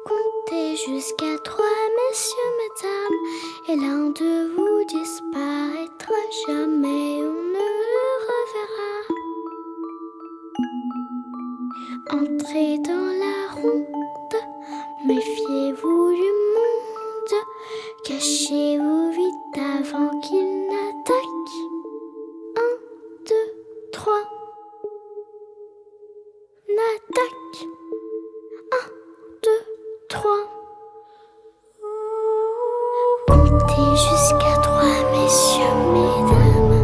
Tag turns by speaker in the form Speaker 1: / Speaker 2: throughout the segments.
Speaker 1: Comptez jusqu'à 3, messieurs, mesdames, et l'un de vous disparaîtra. Jamais on ne le reverra. Entrez dans la ronde, méfiez-vous du monde. Cachez-vous vite avant qu'il n'attaque. 1, 2, 3. N'attaque. 1, 2, 3. Comptez jusqu'à 3, messieurs, mesdames.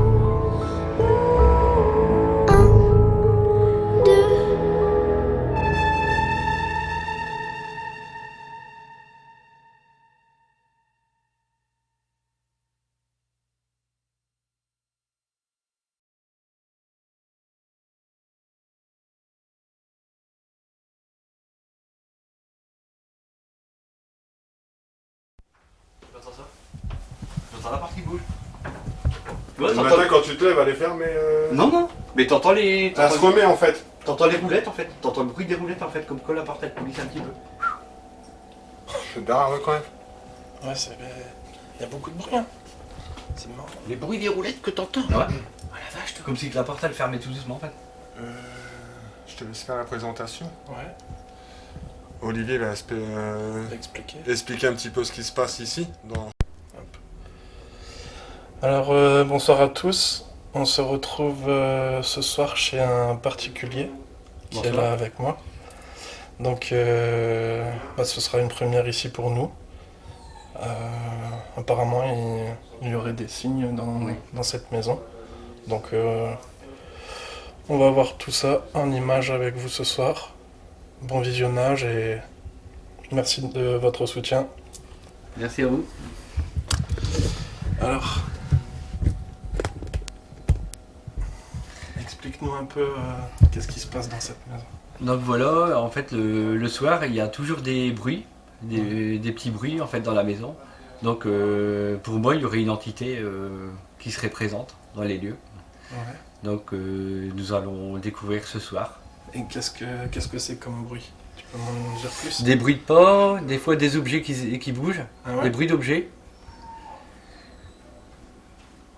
Speaker 1: 1, 2.
Speaker 2: J'entends ça. J'entends la partie qui bouge.
Speaker 3: Le matin quand tu te lèves, elle est fermée.
Speaker 2: Non, non. Mais t'entends les.
Speaker 3: Elle se remet en fait.
Speaker 2: T'entends les roulettes en fait. T'entends le bruit des roulettes en fait, comme quand la porte elle coulisse un petit peu.
Speaker 3: C'est derrière quand même.
Speaker 4: Ouais, il y a beaucoup de bruit. Hein. C'est marrant.
Speaker 5: Les bruits des roulettes que t'entends.
Speaker 2: Ouais. Oh la vache, comme si la porte elle fermait tout doucement en fait.
Speaker 3: Je te laisse faire la présentation.
Speaker 4: Ouais,
Speaker 3: Olivier va
Speaker 4: expliquer.
Speaker 3: expliquer un petit peu ce qui se passe ici.
Speaker 4: Alors, bonsoir à tous. On se retrouve ce soir chez un particulier qui est là avec moi. Donc, ce sera une première ici pour nous. Apparemment, il y aurait des signes dans cette maison. Donc, on va voir tout ça en image avec vous ce soir. Bon visionnage et merci de votre soutien.
Speaker 2: Merci à vous.
Speaker 4: Alors, explique-nous un peu qu'est-ce qui se passe dans cette maison.
Speaker 2: Donc voilà, en fait le soir il y a toujours des bruits, des petits bruits en fait dans la maison. Donc pour moi il y aurait une entité qui serait présente dans les lieux.
Speaker 4: Ouais.
Speaker 2: Donc nous allons découvrir ce soir.
Speaker 4: Et qu'est-ce que c'est comme bruit? Tu peux m'en dire plus?
Speaker 2: Des bruits de pas, des fois des objets qui bougent,
Speaker 4: Ah ouais?
Speaker 2: des bruits d'objets.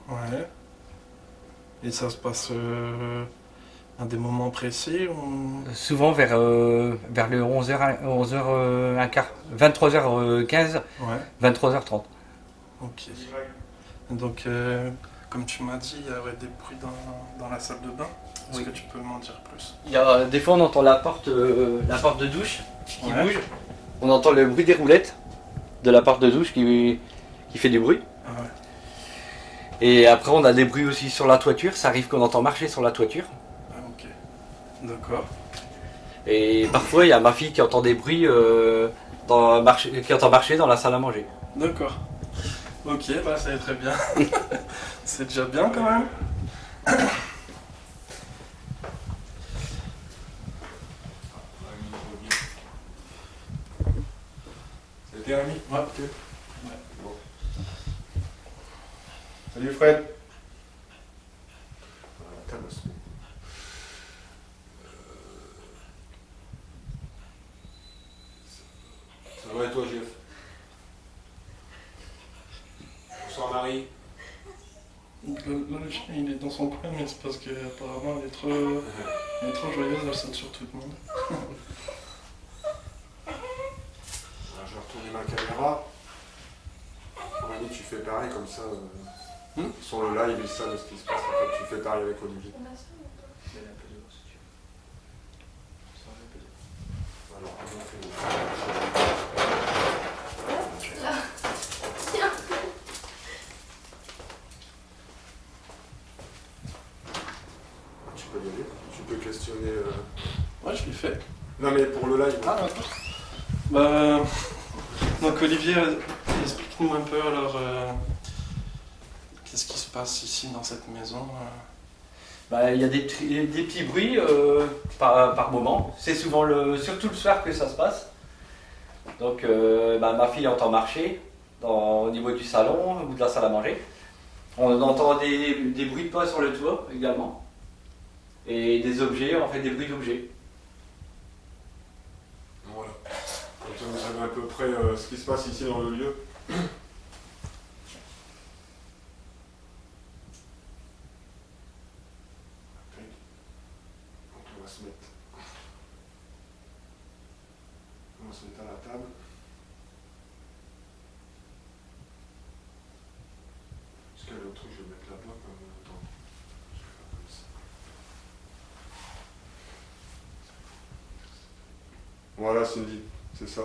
Speaker 4: Ouais. Et ça se passe à des moments précis ou...
Speaker 2: Souvent vers le 11h, 23h15,
Speaker 4: Ouais.
Speaker 2: 23h30.
Speaker 4: Ok. Donc, comme tu m'as dit, il y aurait des bruits dans la salle de bain. Est-ce que tu peux m'en dire plus?
Speaker 2: Il y a, des fois on entend la porte de douche qui
Speaker 4: Ouais.
Speaker 2: bouge. On entend le bruit des roulettes de la porte de douche qui fait du bruit.
Speaker 4: Ah ouais.
Speaker 2: Et après on a des bruits aussi sur la toiture. Ça arrive qu'on entend marcher sur la toiture.
Speaker 4: Ah ok. D'accord.
Speaker 2: Et parfois il y a ma fille qui entend des bruits qui entend marcher dans la salle à manger.
Speaker 4: D'accord. Ok, bah ça est très bien. C'est déjà bien quand même.
Speaker 3: C'était ami.
Speaker 4: Ouais.
Speaker 3: Ok. Bon. Salut Fred. Ça va et toi Jeff? Bonsoir Marie.
Speaker 4: Là, le chien il est dans son coin, mais c'est parce qu'apparemment elle est trop joyeuse, elle saute sur tout le monde.
Speaker 3: Alors, je vais retourner ma caméra. Mani, tu fais pareil comme ça. Sur le live, ils savent ce qui se passe. En fait, tu fais pareil avec Olivier. Alors, on fait Tu peux y aller. Tu peux questionner.
Speaker 4: Ouais, je l'ai fait.
Speaker 3: Non, mais pour le live.
Speaker 4: Ah, d'accord. Bah, donc Olivier, explique-nous un peu alors qu'est-ce qui se passe ici dans cette maison.
Speaker 2: Bah, il y a des petits bruits par moment. C'est souvent surtout le soir que ça se passe. Donc ma fille entend marcher au niveau du salon ou de la salle à manger. On entend des bruits de pas sur le toit également. Et des objets, on fait des bruits d'objets.
Speaker 3: Voilà. Comme ça, vous savez ferai ce qui se passe ici dans le lieu. Donc on va se mettre à la table. Parce qu'il y a l'autre truc, je vais le mettre là-bas comme attends. Je vais faire comme ça. Voilà Cindy, c'est ça.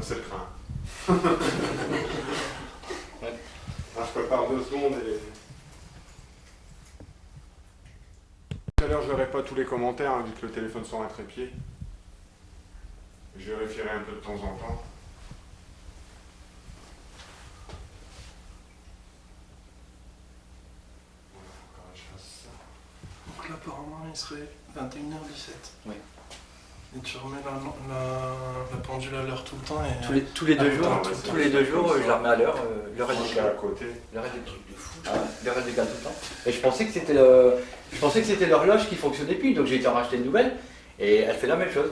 Speaker 3: C'est le crin. Alors, je prépare 2 secondes et... Tout à l'heure, je verrai pas tous les commentaires, hein, vu que le téléphone sera un trépied. Je vérifierai un peu de temps en temps. Voilà, faut que je fasse ça.
Speaker 4: Donc là, apparemment, il serait 21h17.
Speaker 2: Oui.
Speaker 4: Et tu remets la pendule à l'heure tout le temps et...
Speaker 2: Tous les 2 jours, tous les 2 jours, je la remets à l'heure. L'heure elle
Speaker 3: À
Speaker 2: décale.
Speaker 3: côté.
Speaker 2: L'heure elle décale. L'heure elle décale tout le temps. Et je pensais que c'était l'horloge qui fonctionnait plus, donc j'ai été en racheter une nouvelle et elle fait la même chose.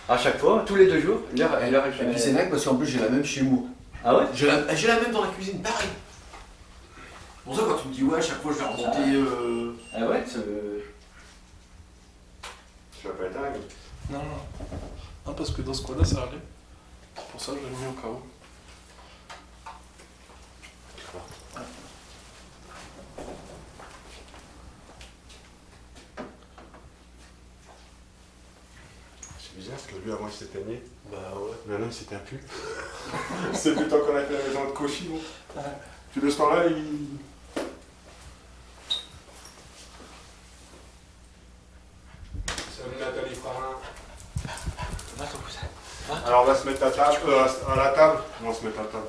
Speaker 2: À chaque fois, tous les 2 jours, l'heure elle fait.
Speaker 5: Et puis c'est dingue parce qu'en plus j'ai la même chez moi.
Speaker 2: Ah ouais?
Speaker 5: J'ai la même dans la cuisine, pareil. C'est pour ça quand tu me dis ouais, à chaque fois je vais remonter.
Speaker 2: Ah ouais,
Speaker 3: Tu vas pas être dingue.
Speaker 4: Non, non. Non, parce que dans ce coin-là, ça allait. C'est pour ça que je l'ai mis au cas où.
Speaker 3: C'est bizarre parce que lui avant il s'éteignait.
Speaker 4: Bah ouais.
Speaker 3: Maintenant il s'éteint plus. C'est plutôt qu'on a fait la maison de Cauchy. Bon.
Speaker 4: Ouais.
Speaker 3: Puis de ce temps-là, il... Salut Nathalie Farin. Alors on va se mettre à table, à la table. On va se mettre à table.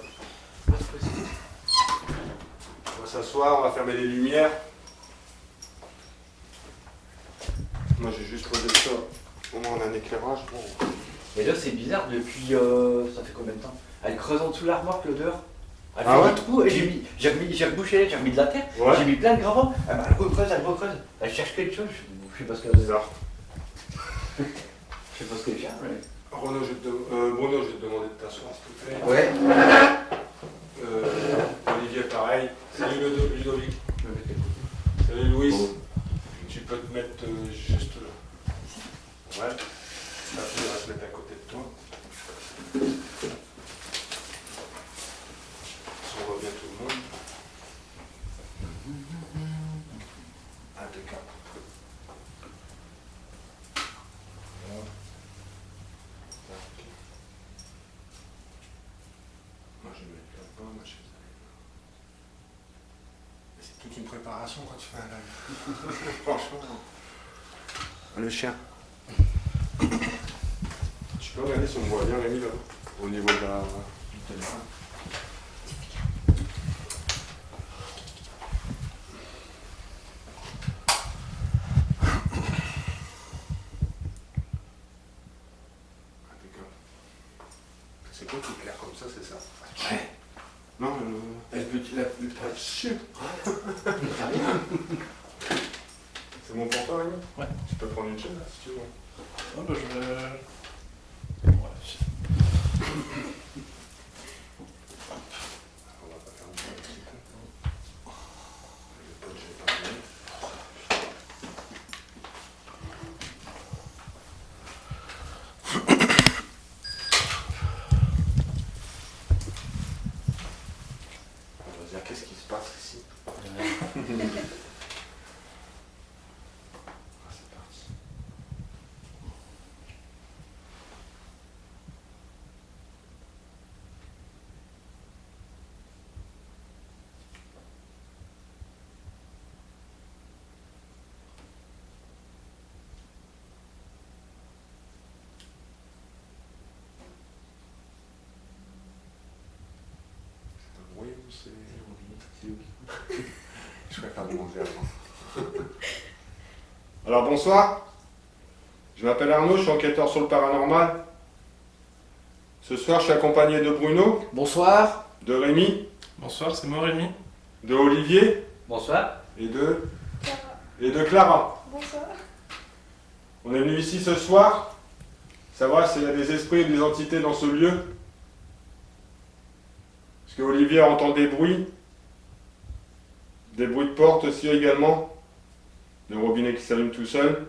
Speaker 3: On va s'asseoir, on va fermer les lumières. Moi j'ai juste posé ça. Au moins on a un éclairage. Bon.
Speaker 2: Et là c'est bizarre depuis ça fait combien de temps? Elle creuse en dessous de l'armoire l'odeur. Elle fait
Speaker 3: Ah ouais?
Speaker 2: un trou et j'ai rebouché, j'ai remis de la terre,
Speaker 3: Ouais.
Speaker 2: j'ai mis plein de gravats, elle recreuse, elle cherche quelque chose, je sais pas ce qu'elle
Speaker 3: Bizarre.
Speaker 2: je sais pas ce qu'elle cherche, mais...
Speaker 3: Bruno, je vais te demander de t'asseoir s'il te plaît.
Speaker 5: Ouais.
Speaker 3: Olivier pareil. Salut Ludovic. Salut Louis.
Speaker 2: Bon.
Speaker 3: Tu peux te mettre juste là. Ouais. La fille va se mettre à côté de toi. Si on voit bien tout le monde. Impeccable. Voilà. Tac. Moi je vais mettre là-bas, ma chaise. C'est toute une préparation quand tu fais un live. Franchement. Le chien. Tu peux regarder si on me voit bien Rémi là-bas, au niveau de la... du téléphone. Impeccable. C'est quoi qui est clair comme ça, c'est ça?
Speaker 5: Ouais.
Speaker 3: Non,
Speaker 5: La petite
Speaker 3: Chut. C'est bon pour toi, Rémi?
Speaker 4: Ouais.
Speaker 3: Tu peux prendre une chaise là, si tu veux.
Speaker 4: Ah bah je vais... Ouais,
Speaker 3: On va pas faire une chaise. Le pote, je vais pas le mettre. On va se dire, qu'est-ce qui se passe ici? Ah, c'est parti. C'est un bruit ou c'est... Je préfère demander avant. Alors bonsoir, je m'appelle Arnaud, je suis enquêteur sur le paranormal. Ce soir, je suis accompagné de Bruno,
Speaker 5: Bonsoir.
Speaker 3: de Rémi,
Speaker 4: Bonsoir, c'est moi Rémi.
Speaker 3: de Olivier
Speaker 2: Bonsoir.
Speaker 3: et de Clara.
Speaker 6: Bonsoir.
Speaker 3: On est venu ici ce soir, savoir s'il y a des esprits ou des entités dans ce lieu. Parce que Olivier entend des bruits de porte aussi également, le robinet qui s'allume tout seul.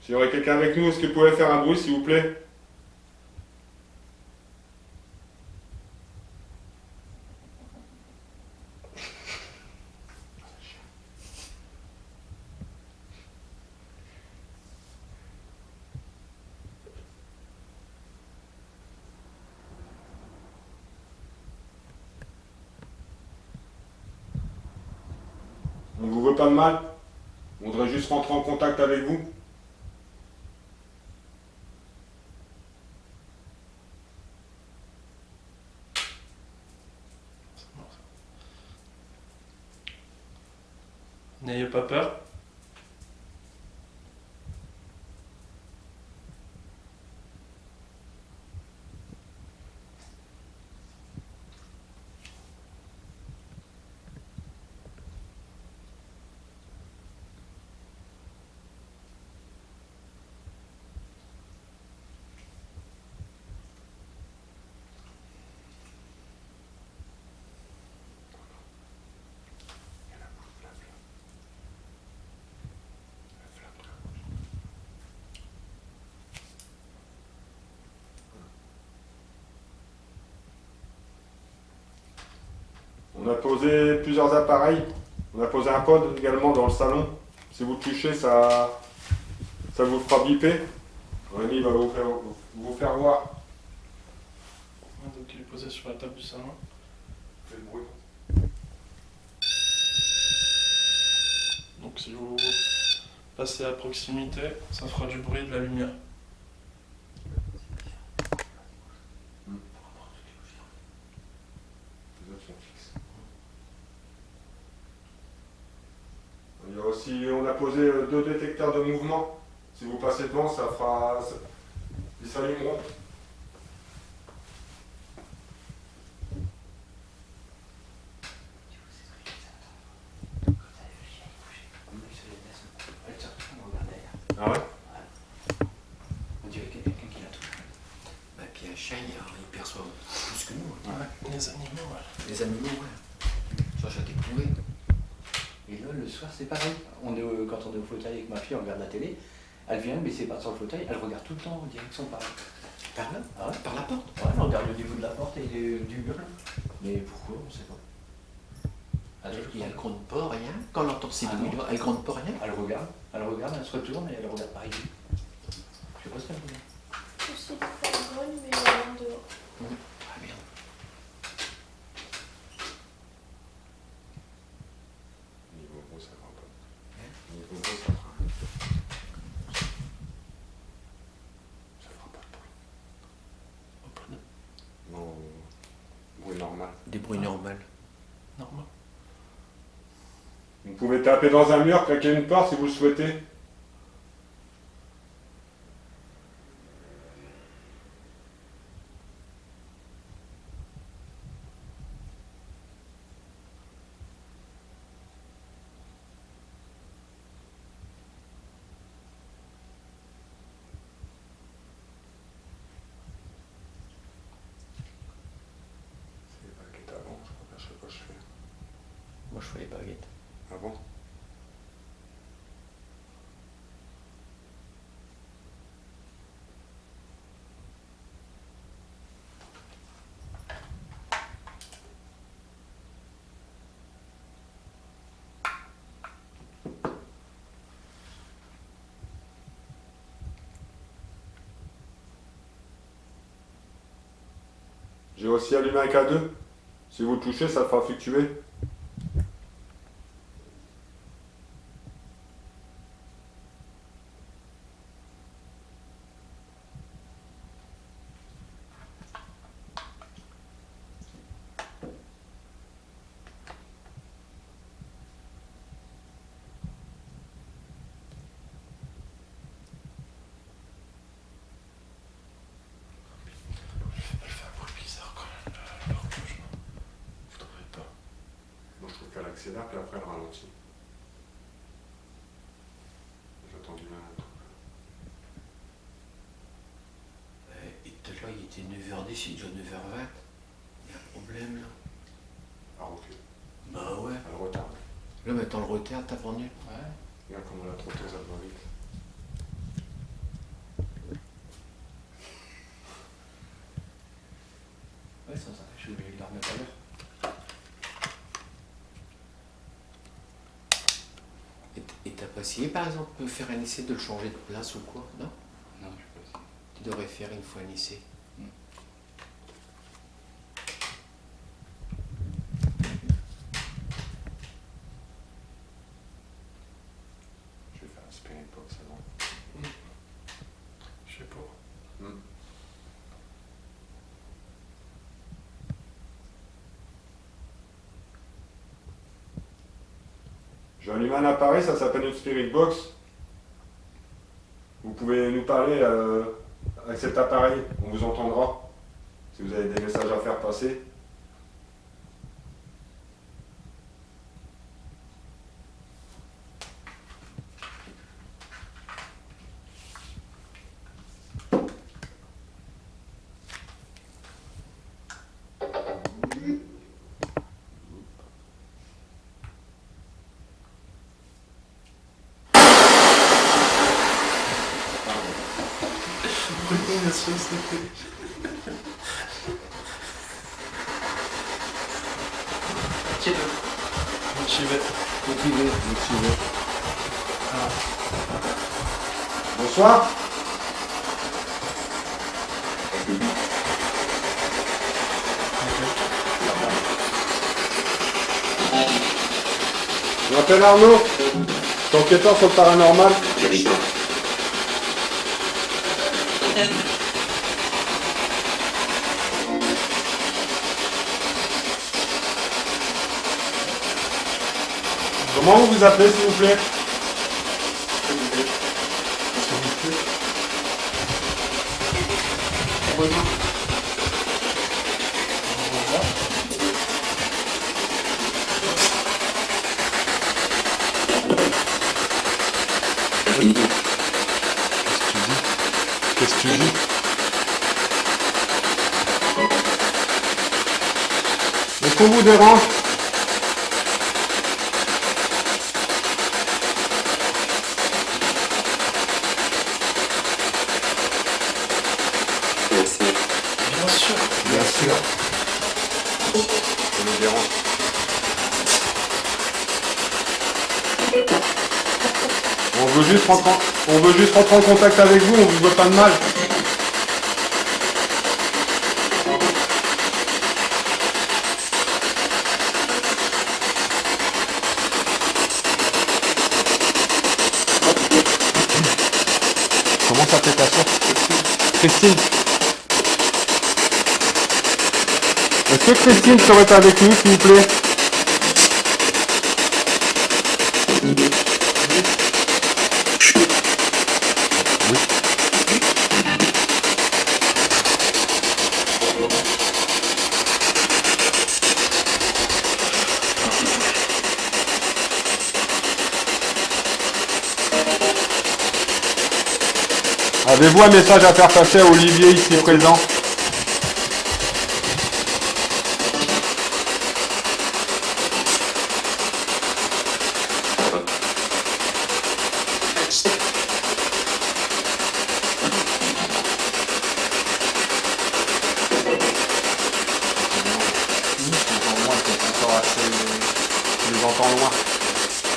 Speaker 3: S'il y aurait quelqu'un avec nous, est-ce que vous pouvez faire un bruit s'il vous plaît? On ne vous veut pas de mal. On voudrait juste rentrer en contact avec vous.
Speaker 4: N'ayez pas peur.
Speaker 3: On a posé plusieurs appareils. On a posé un pod également dans le salon. Si vous touchez, ça vous fera biper. Rémi va vous faire voir.
Speaker 4: Donc il est posé sur la table du salon.
Speaker 3: Fais le bruit.
Speaker 4: Donc si vous passez à proximité, ça fera du bruit et de la lumière.
Speaker 3: Les autres sont fixes. Il y a aussi, on a posé 2 détecteurs de mouvement. Si vous passez devant, ils s'allumeront. Ah ouais?
Speaker 5: On dirait qu'il y a quelqu'un qui la touche. Bah, puis un chien, il perçoit plus que nous. Hein.
Speaker 4: Ouais, les animaux, ouais.
Speaker 5: Les animaux, ouais. Ça, j'ai découvert. Et là, le soir, c'est pareil. Quand on est au fauteuil avec ma fille, on regarde la télé. Elle vient, mais c'est pas sur le fauteuil, elle regarde tout le temps en direction par là. Ah ouais, par la porte. Ouais, elle regarde au niveau de la porte et du mur. Là. Mais pourquoi, on sait pas.
Speaker 6: Et elle gronde pas rien. Quand elle entend ces bruits-là, elle gronde pas rien.
Speaker 5: Elle regarde, elle se retourne et elle regarde par ici. Je sais pas ce qu'elle regarde.
Speaker 1: Aussi, la grogne, mais en dehors.
Speaker 5: Ah merde.
Speaker 3: Niveau gros, ça va pas. Niveau gros, ça fera. Ça fera pas de bruit. Non, bruit normal.
Speaker 6: Des bruits normaux.
Speaker 4: Normal.
Speaker 3: Vous pouvez taper dans un mur, claquer une porte si vous le souhaitez. C'est les baguettes avant, je sais pas quoi je fais.
Speaker 6: Moi, je fais les baguettes.
Speaker 3: Ah bon? J'ai aussi allumé un K2. Si vous le touchez, ça le fera fluctuer.
Speaker 4: Elle fait un bruit bizarre quand même, l'horloge. Vous trouvez pas?
Speaker 3: Moi, je trouve qu'elle accélère, puis après, elle ralentit. Je
Speaker 6: Attendez, c'est déjà 9h20. Il y a un problème là.
Speaker 3: Ah, ok.
Speaker 6: Bah ouais.
Speaker 3: Elle retarde.
Speaker 6: Là maintenant le retard, t'as vendu.
Speaker 5: Ouais.
Speaker 3: Regarde comment la trotteuse, ça va vite.
Speaker 5: Ouais, ça, je vais la remettre à l'heure.
Speaker 6: Et t'as pas essayé par exemple de faire un essai de le changer de place ou quoi? Non?
Speaker 5: Non, je sais pas.
Speaker 6: Tu devrais faire une fois un essai.
Speaker 3: Je vais faire un spirit box avant.
Speaker 4: Je sais pas.
Speaker 3: J'ai allumé un appareil, ça s'appelle une spirit box. Vous pouvez nous parler avec cet appareil, on vous entendra. Si vous avez des messages à faire passer.
Speaker 4: Motivé.
Speaker 3: Bonsoir. Je m'appelle Arnaud. Je suis enquêteur sur le paranormal. Comment vous vous appelez, s'il vous plaît? Qu'est-ce que tu dis? Est-ce qu'on vous dérange?
Speaker 4: Bien sûr.
Speaker 3: Ça nous dérange. On veut juste rentrer en contact avec vous, on vous veut pas de mal. Comment s'appelle ta soeur? Christine. Est-ce que Christine serait avec nous, s'il vous plaît? Avez-vous un message à faire passer à Olivier ici présent? Je les entends loin.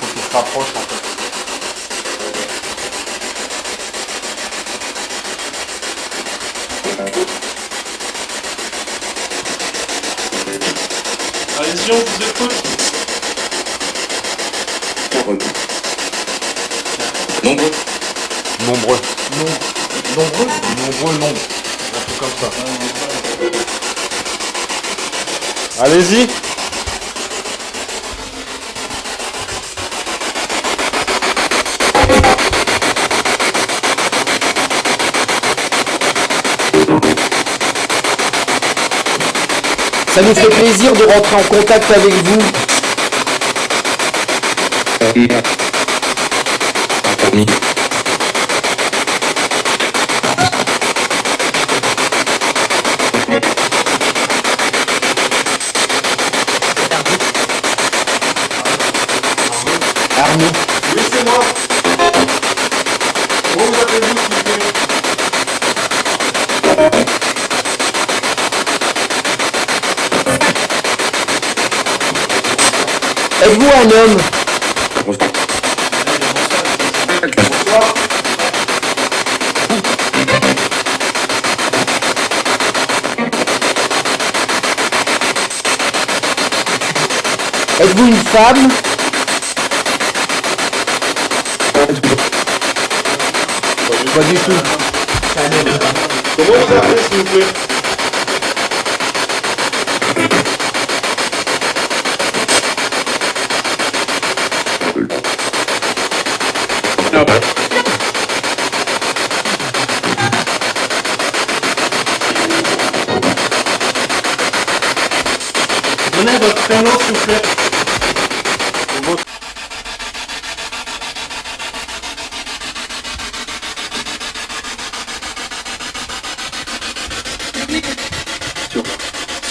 Speaker 3: Faut qu'ils se rapprochent en fait.
Speaker 4: Allez-y, on vous écoute.
Speaker 3: Nombreux.
Speaker 4: Nombreux.
Speaker 3: Nombreux nombres. Un truc comme ça. Allez-y.
Speaker 7: Ça nous fait plaisir de rentrer en contact avec vous. Arnaud.
Speaker 3: Oui, c'est moi. Comment vous appelez-vous, s'il vous plaît?
Speaker 7: Êtes-vous un homme?
Speaker 3: Bonsoir.
Speaker 7: Êtes-vous une femme? Pas du tout.
Speaker 3: Comment vous appelez, s'il vous plaît?
Speaker 4: Donnez votre prénom, s'il vous plaît.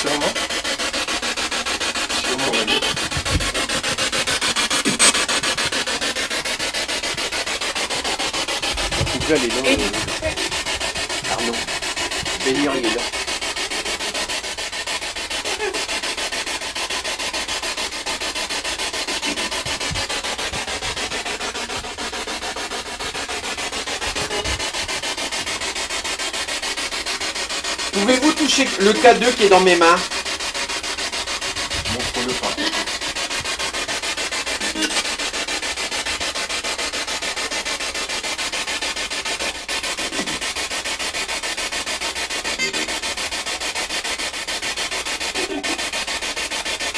Speaker 4: Sûrement.
Speaker 6: Là, les noms, Arnaud. Bénir, il est là.
Speaker 7: Pouvez-vous toucher le K2 qui est dans mes mains?
Speaker 3: Montre-le pas.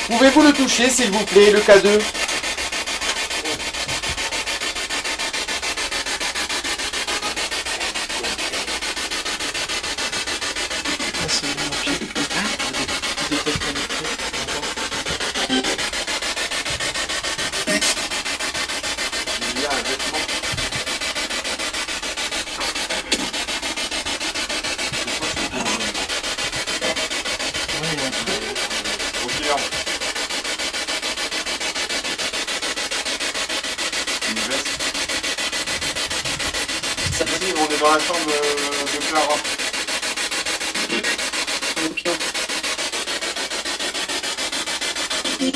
Speaker 7: Pouvez-vous le toucher, s'il vous plaît, le K2?
Speaker 3: Il y a un vêtement. Routière. Une veste. Ça veut dire on est dans la chambre de Clara. Il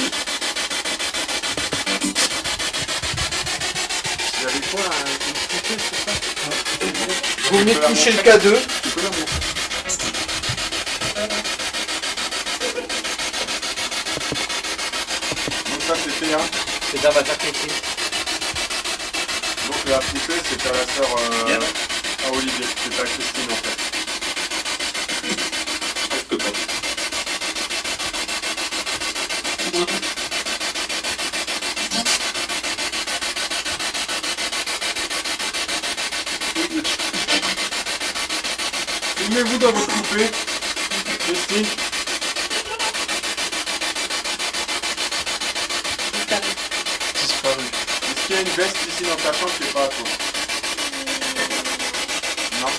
Speaker 3: y avait quoi, une poupée, c'est ça?
Speaker 7: Vous venez de toucher le K2.
Speaker 3: Tu peux la montrer? Donc ça c'est fait, hein.
Speaker 5: C'est d'Avatar Christine.
Speaker 3: Donc la poupée c'est à la sœur à Olivier, c'est à Christine en fait. Presque pas. Filmez-vous dans votre poupée, Christine.
Speaker 4: Disparu.
Speaker 3: Est-ce qu'il y a une veste ici dans ta chambre qui n'est pas à toi? Non.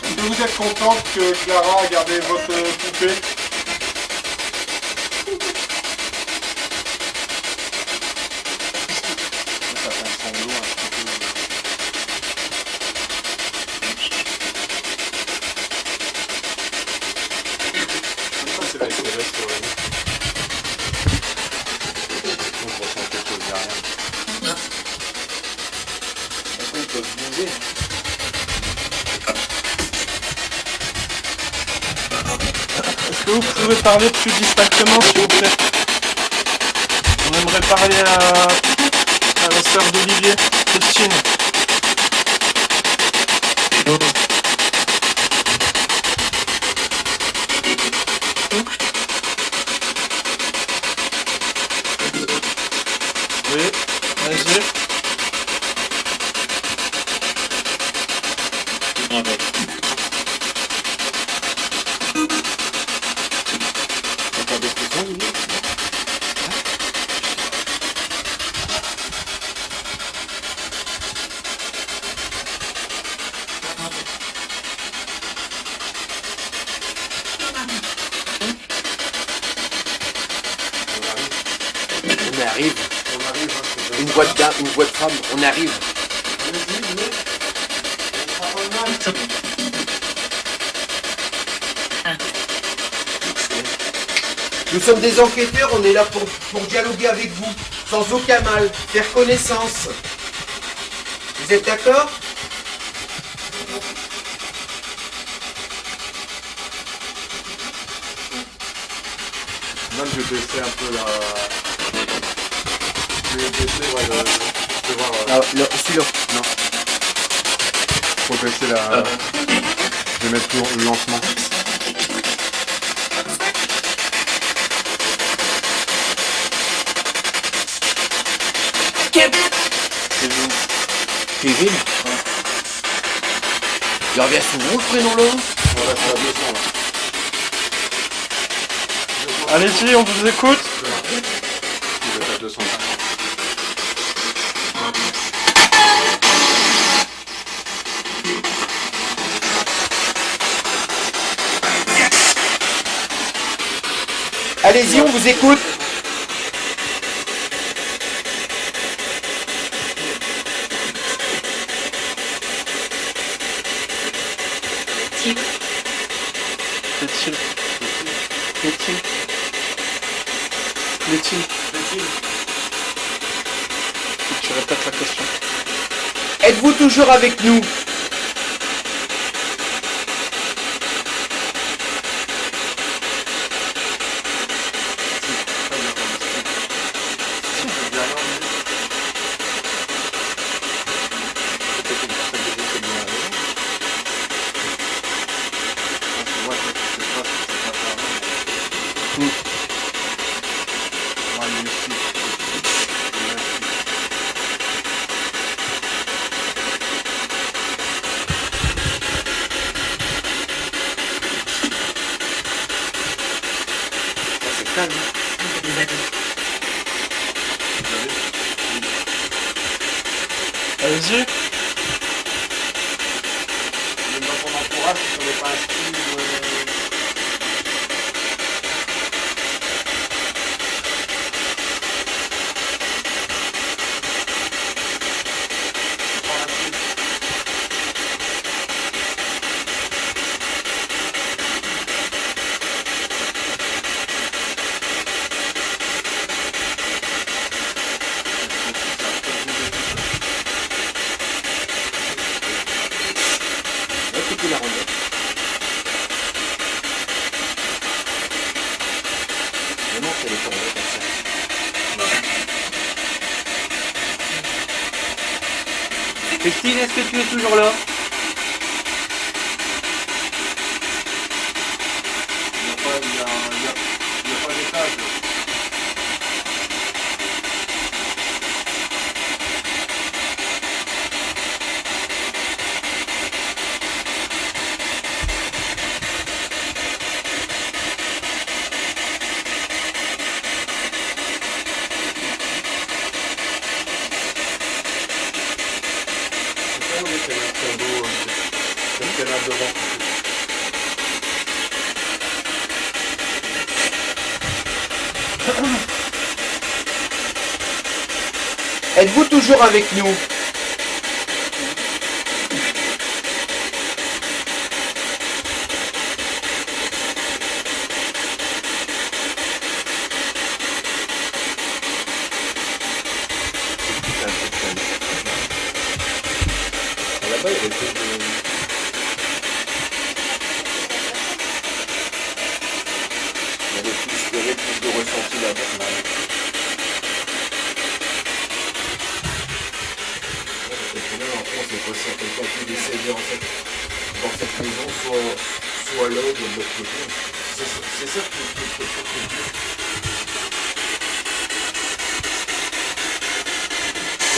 Speaker 3: Est-ce que vous êtes contente que Clara a gardé votre poupée? Ça fait un sanglot un petit peu. Ça, c'est la SOS, on ressent quelque chose derrière. Après, ils peuvent bouger.
Speaker 4: Est-ce que vous pouvez parler plus distinctement, s'il vous plaît? On aimerait parler à la sœur d'Olivier, Christine. Oui, vas-y.
Speaker 7: voix de dame, une voix de femme, on arrive. Nous sommes des enquêteurs, on est là pour dialoguer avec vous, sans aucun mal, faire connaissance. Vous êtes d'accord?
Speaker 3: Même je vais baisser un peu la... Je vais baisser, ouais, je vais voir...
Speaker 7: Ah, celui-là.
Speaker 3: Non. Faut baisser la... Je vais mettre le lancement.
Speaker 7: Kevin. Il revient souvent le prénom là.
Speaker 3: Voilà, c'est la 200 là.
Speaker 4: Allez-y, on vous écoute.
Speaker 3: Je vais mettre 200 là.
Speaker 7: Allez-y, on vous écoute.
Speaker 4: Létine. Tu répètes la question.
Speaker 7: Êtes-vous toujours avec nous?
Speaker 4: Allez-y.
Speaker 3: Dans ton entourage, si on n'est pas inscrit...
Speaker 5: Christine, est-ce que tu es toujours là?
Speaker 3: Il n'y a pas d'étage.
Speaker 7: Êtes-vous toujours avec nous?
Speaker 3: Là-bas, il y avait plus de...
Speaker 7: Il y avait plus de ressenti là-bas. C'est possible, quelqu'un qui est décédé en fait dans cette maison, soit là ou de l'autre côté. C'est ça qui est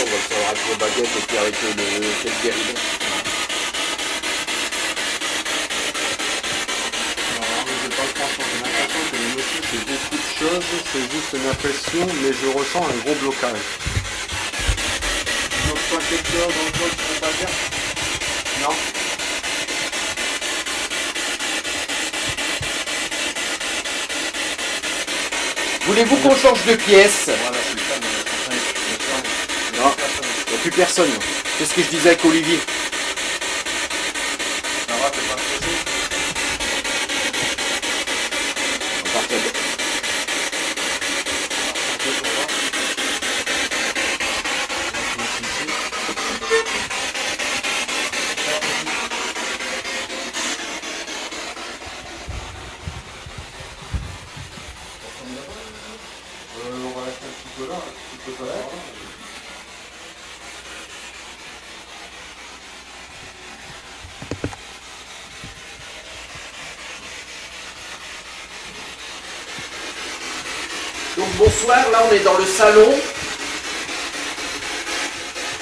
Speaker 7: on va le faire avec les baguettes et puis avec le guéridon.
Speaker 3: J'ai l'impression que le monsieur fait beaucoup de choses, c'est juste une impression, mais je ressens un gros blocage. Donc pas quelque chose dans le code, je peux pas dire. Non.
Speaker 7: Voulez-vous qu'on change de pièce?
Speaker 3: Voilà, c'est ça, mais
Speaker 7: plus personne. C'est ce que je disais avec Olivier.
Speaker 3: Ça va, t'es pas stressé?
Speaker 7: À partir de-
Speaker 3: On va rester un petit peu là, un petit peu là.
Speaker 7: Donc bonsoir, là on est dans le salon.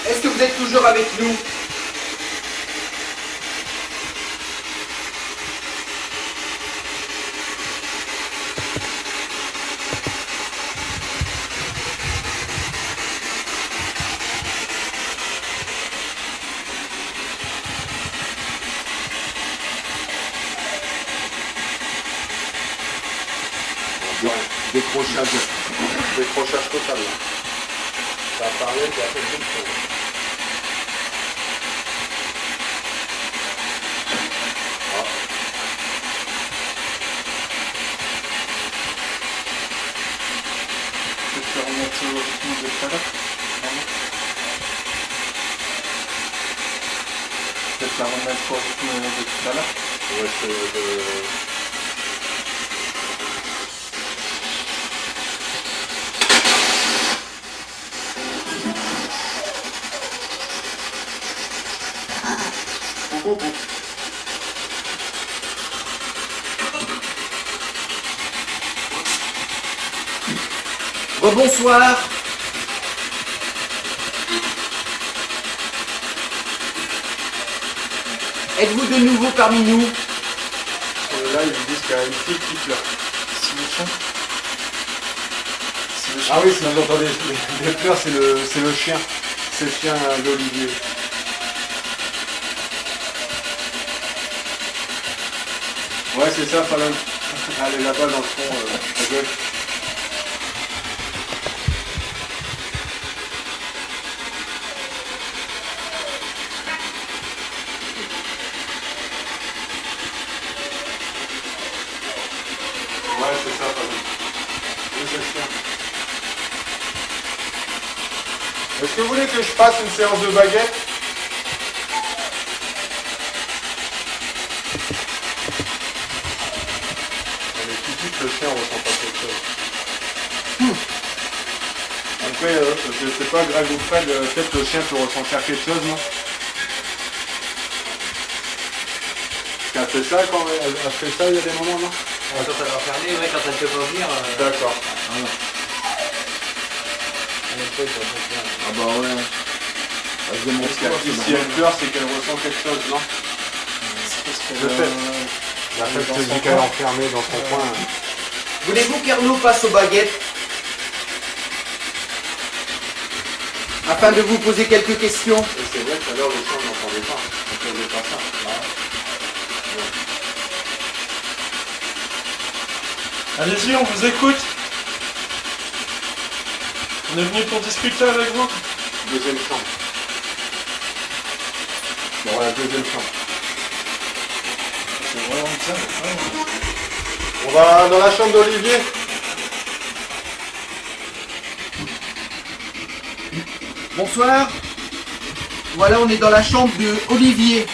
Speaker 7: Est-ce que vous êtes toujours avec nous?
Speaker 3: Décrochage. Décrochage total. Là. Ça apparaît et après le tour.
Speaker 4: Je vais te remonter au rythme de tout à l'heure. Je vais te la remettre au rythme de tout à l'heure.
Speaker 3: Ouais,
Speaker 7: Rebonsoir. Êtes-vous de nouveau parmi nous?
Speaker 3: là, ils disent qu'il y a une fille qui pleure.
Speaker 4: Si le chien. Si le chien.
Speaker 3: Ah oui, si vous entendez les pleurs, c'est le chien. C'est le chien d'Olivier. Ouais, c'est ça, Fallon. Elle est là-bas dans le fond, à gauche. Ouais, c'est ça, Fallon. Oui, c'est le chien. Est-ce que vous voulez que je fasse une séance de baguette? On est tout de suite, le chien, on ressent pas quelque chose. Après, je sais pas, Greg ou Fred, peut-être le chien peut ressentir quelque chose, non? Elle fait ça quand elle fait ça, il y a des moments, non?
Speaker 5: Quand elle va fermer, ouais, quand elle ne peut pas venir.
Speaker 3: D'accord.
Speaker 5: Elle aime pas, il faut pas faire.
Speaker 7: Ah bah ouais. Elle se demande
Speaker 3: Si elle pleure, c'est qu'elle ressent quelque chose, non?
Speaker 4: Le fait.
Speaker 3: La fête, c'est vu qu'elle est enfermée dans son coin.
Speaker 7: Voulez-vous qu'Arnaud passe aux baguettes? Afin de vous poser quelques questions.
Speaker 3: Et c'est vrai que tout à l'heure, le chien, on n'entendait pas. On ne faisait pas ça.
Speaker 4: Allez-y, on vous écoute. On est venu pour discuter avec vous.
Speaker 3: Deuxième chambre. Bon, la deuxième chambre.
Speaker 4: C'est vraiment ça.
Speaker 3: On va dans la chambre d'Olivier.
Speaker 7: Bonsoir. Voilà, on est dans la chambre de Olivier.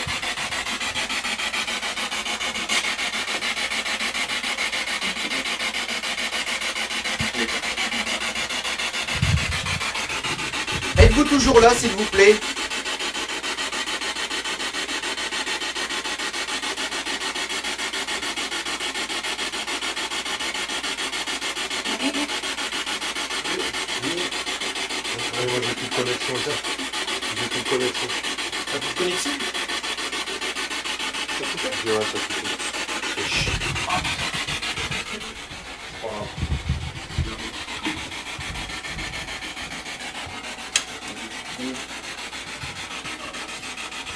Speaker 7: Êtes-vous toujours là, s'il vous plaît?
Speaker 3: Ouais, moi j'ai plus de connexion ça. J'ai plus de connexion.
Speaker 4: T'as plus de connexion?
Speaker 3: Ça suffit? Ouais, ça suffit. C'est chiant. C'est pas grave.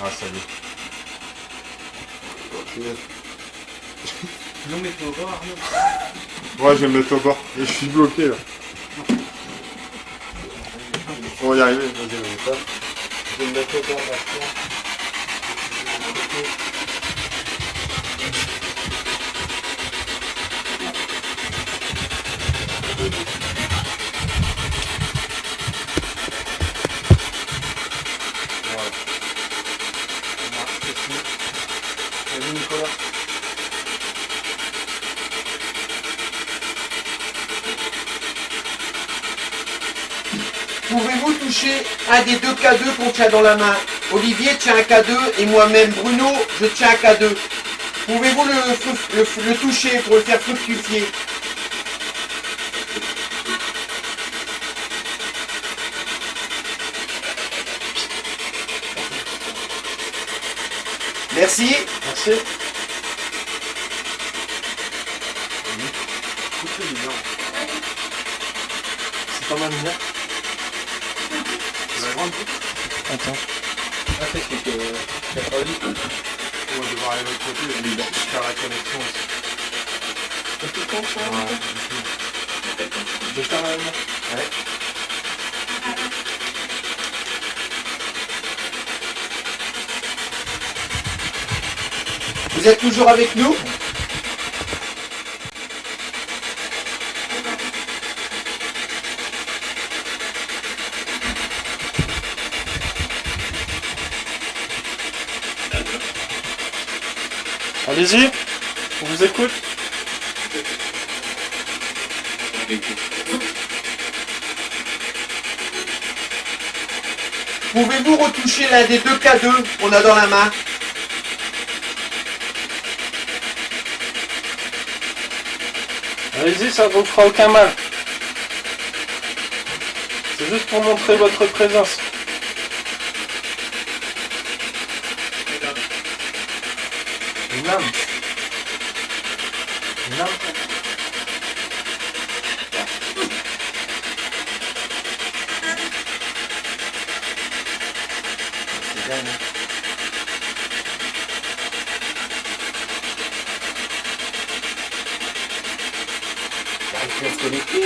Speaker 3: Ah, salut.
Speaker 5: Non, mais faut voir, Arnaud.
Speaker 3: Ouais, je vais me mettre au bord. Et je suis bloqué là. On va y arriver, vas-y, on y va. vais me mettre au bord de la fenêtre. Voilà. On marche ici. Vas-y Nicolas.
Speaker 7: Pouvez-vous toucher un des deux K2 qu'on tient dans la main? Olivier tient un K2 et moi-même, Bruno, je tiens un K2. Pouvez-vous le toucher pour le faire fructifier? Merci.
Speaker 4: Merci. C'est pas mal bien. Attends.
Speaker 2: Ah, c'est que 90.
Speaker 3: On va devoir aller de l'autre côté, il va faire la connexion aussi.
Speaker 4: Je vais faire la main.
Speaker 2: Ouais.
Speaker 7: Vous êtes toujours avec nous?
Speaker 4: Allez-y, on vous écoute.
Speaker 7: Pouvez-vous retoucher l'un des deux K2 qu'on a dans la main?
Speaker 4: Allez-y, ça vous fera aucun mal. C'est juste pour montrer votre présence.
Speaker 3: Une lame. Une lame.
Speaker 2: C'est bien, hein. J'arrive plus à se connecter.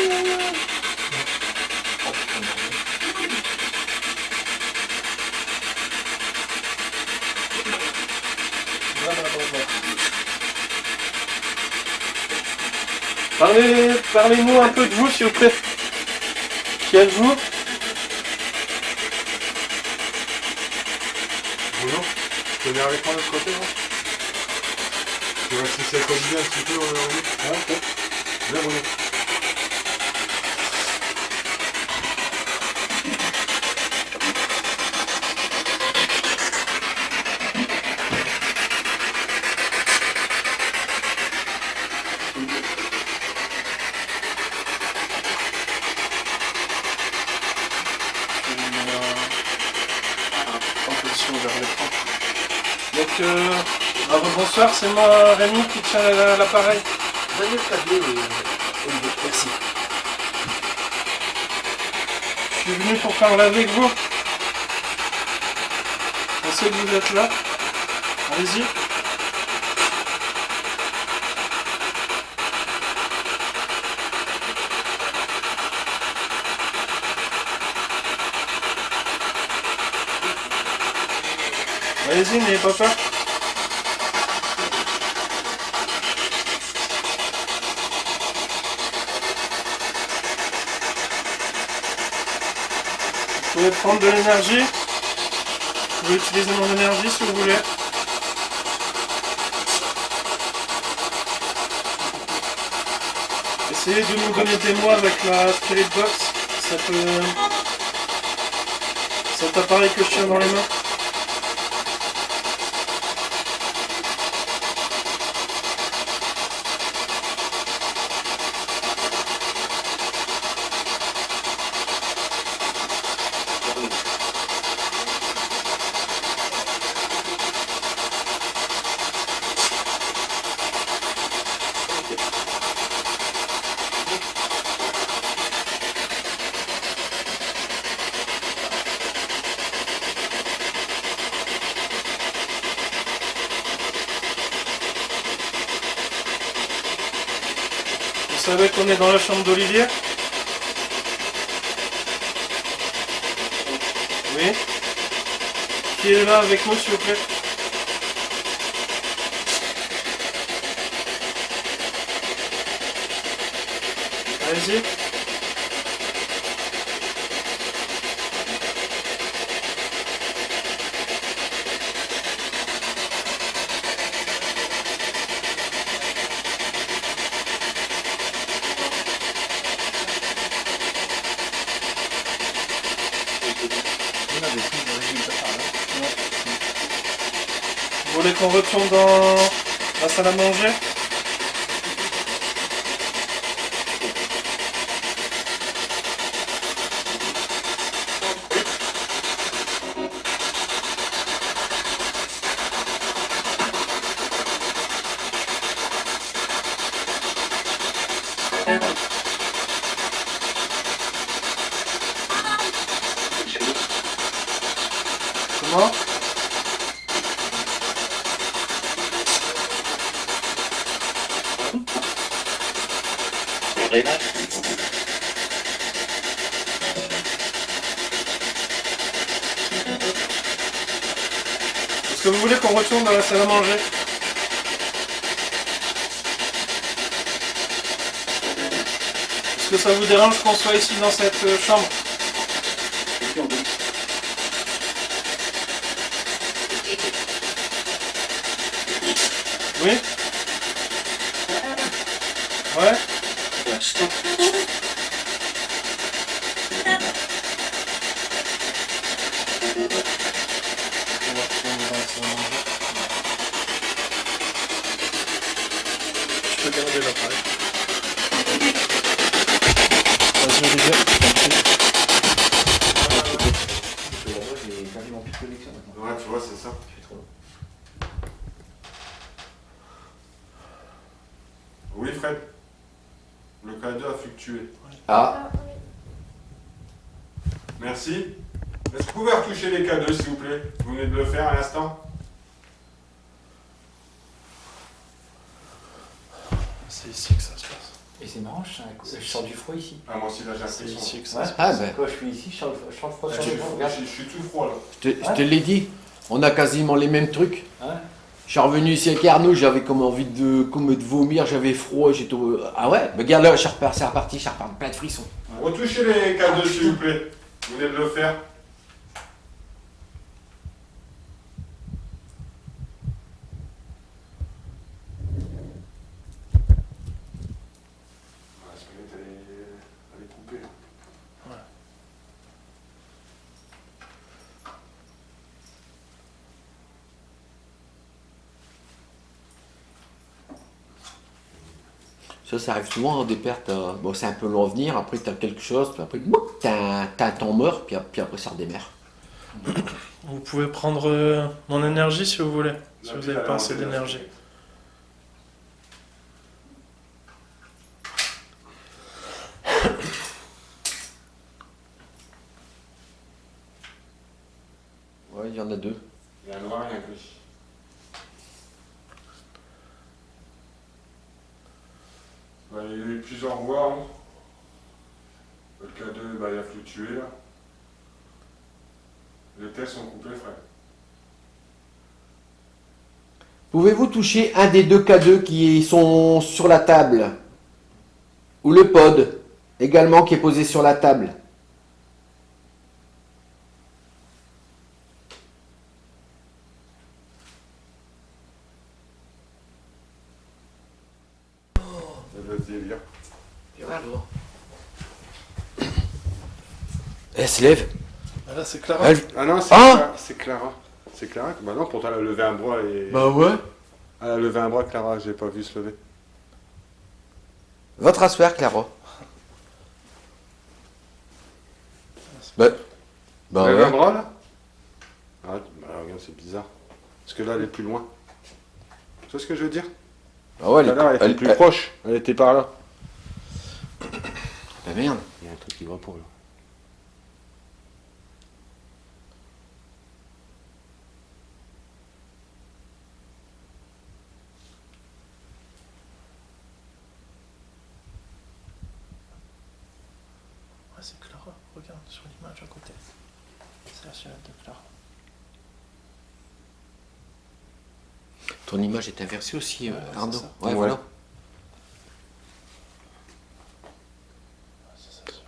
Speaker 4: Parlez-nous un peu de vous, s'il vous plaît. Qui êtes-vous?
Speaker 3: Bruno, tu veux venir avec moi de l'autre côté, là? Tu vois si ça colle bien un petit peu aujourd'hui?
Speaker 4: Ah, ok.
Speaker 3: Viens Bruno.
Speaker 4: Donc, bonsoir, c'est moi Rémi qui tient l'appareil.
Speaker 6: Daniel Cadet, Olivier, merci.
Speaker 4: Je suis venu pour parler avec vous. On sait que vous êtes là. Allez-y. Allez-y, n'ayez pas peur. Vous pouvez prendre de l'énergie. Vous pouvez utiliser mon énergie si vous voulez. Essayez de nous donner des mots avec la Spirit Box, cet appareil que je tiens dans les mains. Vous savez qu'on est dans la chambre d'Olivier? Oui. qui est là avec nous, s'il vous plaît? Allez-y. Vous voulez qu'on retourne dans la salle à manger? Comment? Est-ce que vous voulez qu'on retourne dans la salle à manger? Est-ce que ça vous dérange qu'on soit ici dans cette chambre? Oui? Ouais? Je peux garder l'appareil. Vas-y Olivier, je t'en prie.
Speaker 5: J'ai quasiment plus de connexion maintenant.
Speaker 3: Ouais, tu vois, c'est ça.
Speaker 5: Je suis trop long.
Speaker 3: Oui, Fred. Le K2 a fluctué.
Speaker 5: Ah,
Speaker 3: Merci. Est-ce que vous pouvez retoucher les K2, s'il vous plaît? Vous venez de le faire à l'instant.
Speaker 4: C'est ici que ça se passe.
Speaker 5: et c'est marrant, je sens du froid ici.
Speaker 3: Ah, moi aussi, là, j'ai
Speaker 4: C'est
Speaker 3: l'impression.
Speaker 4: ici que ça
Speaker 5: Ouais.
Speaker 4: se passe.
Speaker 6: Ah ben,
Speaker 5: Quand je suis ici, je sens le froid sur
Speaker 3: Je
Speaker 5: le vent. Regarde.
Speaker 3: suis tout froid, là.
Speaker 6: je te l'ai dit, on a quasiment les mêmes trucs.
Speaker 5: Ouais.
Speaker 6: Je suis revenu ici avec Arnaud, j'avais comme envie de vomir, j'avais froid, j'étais ah ouais, mais regarde là, c'est reparti, plein de frissons.
Speaker 3: Retouchez les K2, s'il vous plaît. Vous venez de le faire. La spinette, elle est coupée.
Speaker 6: Ça arrive souvent, des pertes, bon c'est un peu long à venir, après tu as quelque chose, puis après t'as un temps mort, puis après ça redémarre.
Speaker 4: Vous pouvez prendre mon énergie si vous voulez, si
Speaker 3: La
Speaker 4: vous
Speaker 3: pile,
Speaker 4: n'avez
Speaker 3: elle
Speaker 4: pas
Speaker 3: a
Speaker 4: assez
Speaker 3: lancé la
Speaker 4: d'énergie.
Speaker 3: spinette.
Speaker 6: Ouais, il y en a deux.
Speaker 3: Il y a un noir et un gris. Bah, il y a eu plusieurs voies. Hein. Le K2, bah, il a fluctué là. Les tests sont coupés, frère.
Speaker 6: Pouvez-vous toucher un des deux K2 qui sont sur la table? Ou le pod, également qui est posé sur la table?
Speaker 3: Ça doit se délire.
Speaker 6: Elle se lève.
Speaker 4: Ah, là c'est Clara.
Speaker 3: Ah non, c'est
Speaker 6: Ah
Speaker 3: Clara. C'est Clara. C'est Clara. Bah non, pourtant elle a levé un bras et.
Speaker 6: Bah ouais.
Speaker 3: Elle a levé un bras, Clara, j'ai pas vu se lever.
Speaker 6: Va te rasseoir, Clara. Bah
Speaker 3: Elle a levé un
Speaker 6: ouais.
Speaker 3: bras là. Ah, bah regarde, c'est bizarre. Parce que là, elle est plus loin. Tu vois ce que je veux dire?
Speaker 6: Ah ouais,
Speaker 3: Tout à l'heure, elle était plus proche. Elle était par là.
Speaker 6: Bah merde.
Speaker 3: Il y a un truc qui va pour là.
Speaker 4: Ouais, c'est Clara. Regarde sur l'image à côté. C'est la silhouette de Clara.
Speaker 6: Ton image est inversée aussi,
Speaker 4: Ouais,
Speaker 6: Arnaud.
Speaker 4: c'est ça.
Speaker 6: Ouais,
Speaker 3: Ouais.
Speaker 6: voilà.
Speaker 4: Ça, c'est sûr.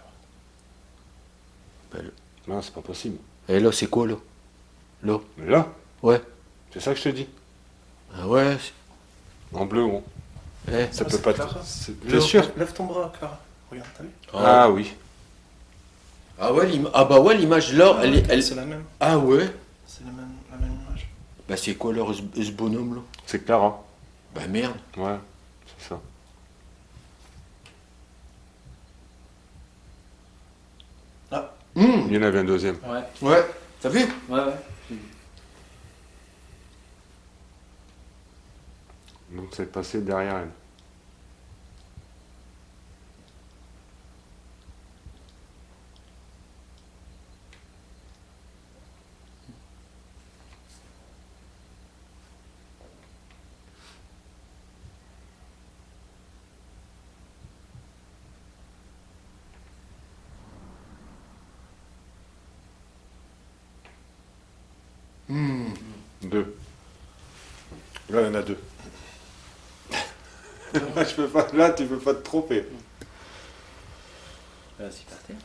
Speaker 3: Non, c'est pas possible.
Speaker 6: Et là, c'est quoi, là? Là?
Speaker 3: Mais là,
Speaker 6: Ouais.
Speaker 3: c'est ça que je te dis.
Speaker 6: Ah ouais.
Speaker 3: En bleu, gros.
Speaker 6: Eh.
Speaker 3: Ça
Speaker 4: Ah,
Speaker 3: peut
Speaker 4: c'est
Speaker 3: pas
Speaker 4: Clara.
Speaker 3: être. T'es sûr?
Speaker 4: Lève ton bras, Clara. Regarde, t'as vu?
Speaker 3: Ah oui.
Speaker 6: Ah ouais, ah bah ouais, l'image là,
Speaker 4: Ah, c'est la même.
Speaker 6: Ah ouais.
Speaker 4: C'est la même image.
Speaker 6: Bah c'est quoi alors ce bonhomme là?
Speaker 3: C'est Clara.
Speaker 6: Bah merde.
Speaker 3: Ouais, c'est ça.
Speaker 6: Hum.
Speaker 3: Il y en avait un deuxième.
Speaker 2: Ouais,
Speaker 6: Ouais. T'as vu?
Speaker 2: ouais, ouais.
Speaker 3: Donc c'est passé derrière elle. Deux. Là, il y en a deux. Je peux pas, là, tu peux pas te tromper.
Speaker 2: C'est par terre.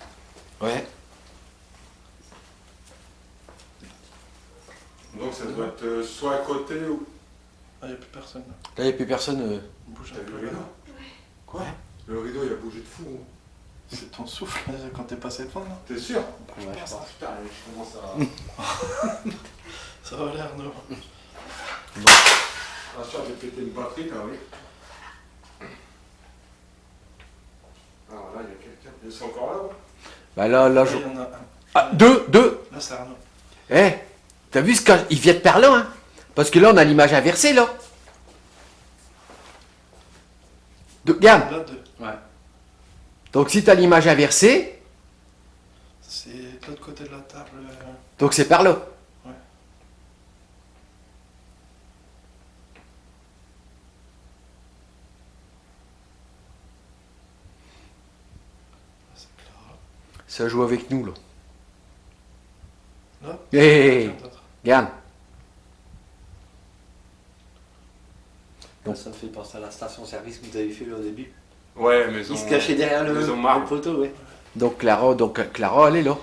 Speaker 6: Ouais.
Speaker 3: Donc ça doit être soit à côté ou.
Speaker 4: Ah, il n'y a plus personne là.
Speaker 6: Là, il n'y a plus personne.
Speaker 4: Bouge
Speaker 3: T'as
Speaker 4: un
Speaker 3: vu
Speaker 4: peu.
Speaker 3: le rideau? Quoi? Le rideau, il a bougé de fou. Gros.
Speaker 4: C'est ton souffle quand t'es passé devant là.
Speaker 3: T'es sûr?
Speaker 2: Ouais, je pense.
Speaker 3: Putain, je commence à.
Speaker 4: Ça va l'air, Arnaud.
Speaker 3: Ah, sûr, j'ai pété une batterie, là, oui. Alors là, il y a quelqu'un. Ils sont encore là, ouais.
Speaker 6: Bah là, je.
Speaker 4: Il y en a un.
Speaker 6: Ah, deux.
Speaker 4: Là, c'est Arnaud.
Speaker 6: Eh, t'as vu ce qu'il vient de par là, hein? Parce que là, on a l'image inversée, là. Regarde.
Speaker 4: Là, deux.
Speaker 2: Ouais.
Speaker 6: Donc, si t'as l'image inversée,
Speaker 4: C'est de l'autre côté de la table.
Speaker 6: donc c'est par là.
Speaker 4: Ouais. C'est Clara.
Speaker 6: Ça joue avec nous, là.
Speaker 4: Là,
Speaker 6: Hé,
Speaker 4: quelqu'un d'autre.
Speaker 6: regarde.
Speaker 2: Donc ça me fait penser à la station-service que vous avez fait là, au début.
Speaker 3: Ouais, mais
Speaker 2: Il se cachait derrière
Speaker 3: ils ont marre.
Speaker 2: le poteau, ouais.
Speaker 6: Donc, Clara, elle est là.
Speaker 4: Ouais,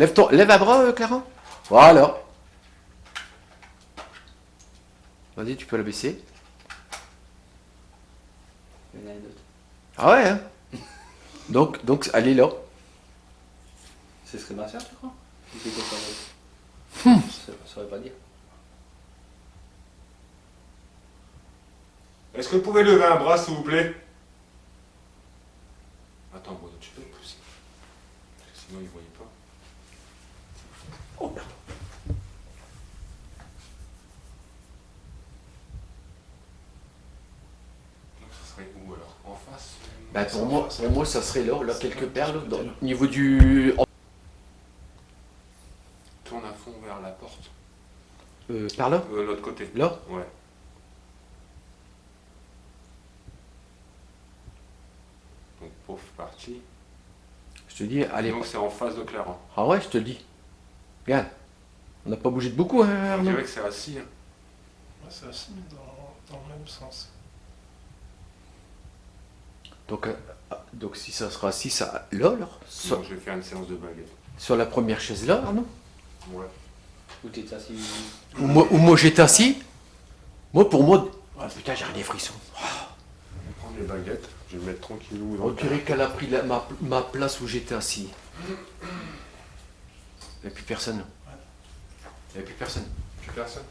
Speaker 4: ouais.
Speaker 6: Lève un bras, Clara. Voilà. Vas-y, tu peux la baisser.
Speaker 2: Il y en a un autre.
Speaker 6: Ah ouais, hein. Donc, elle est là.
Speaker 2: Ce serait ma soeur, tu crois? Ou c'est quelqu'un d'autre? Je saurais pas dire.
Speaker 3: Est-ce que vous pouvez lever un bras, s'il vous plaît? Attends, Bruno, tu peux le pousser. Parce que sinon, ils ne voyaient pas.
Speaker 6: Oh merde.
Speaker 3: Donc, ça serait où alors? En face?
Speaker 6: Bah, pour moi, ça serait là, quelque part, là, au niveau du.
Speaker 3: Tourne à fond vers la porte.
Speaker 6: Par là?
Speaker 3: L'autre côté.
Speaker 6: Là?
Speaker 3: Ouais. Donc, pauvre partie.
Speaker 6: Je te dis, allez.
Speaker 3: Donc, c'est en face de Clara.
Speaker 6: Ah ouais, je te le dis. Regarde. On n'a pas bougé de beaucoup, hein,
Speaker 3: On
Speaker 6: Arnaud?
Speaker 3: dirait que c'est assis. Hein.
Speaker 4: Ouais, c'est aussi dans le même sens.
Speaker 6: Donc si ça sera assis, ça. Là, alors?
Speaker 3: Sinon, je vais faire une séance de baguette.
Speaker 6: Sur la première chaise là, Arnaud?
Speaker 3: Ouais.
Speaker 2: Ou t'es assis.
Speaker 6: Ou moi j'étais assis? Moi, pour moi. Oh putain, j'ai des frissons.
Speaker 3: Je vais prendre les baguettes. Je vais me mettre tranquillou dans
Speaker 6: On
Speaker 3: le
Speaker 6: dirait qu'elle a pris ma place où j'étais assis. Il n'y a plus personne. Il n'y a plus personne.
Speaker 3: Plus personne.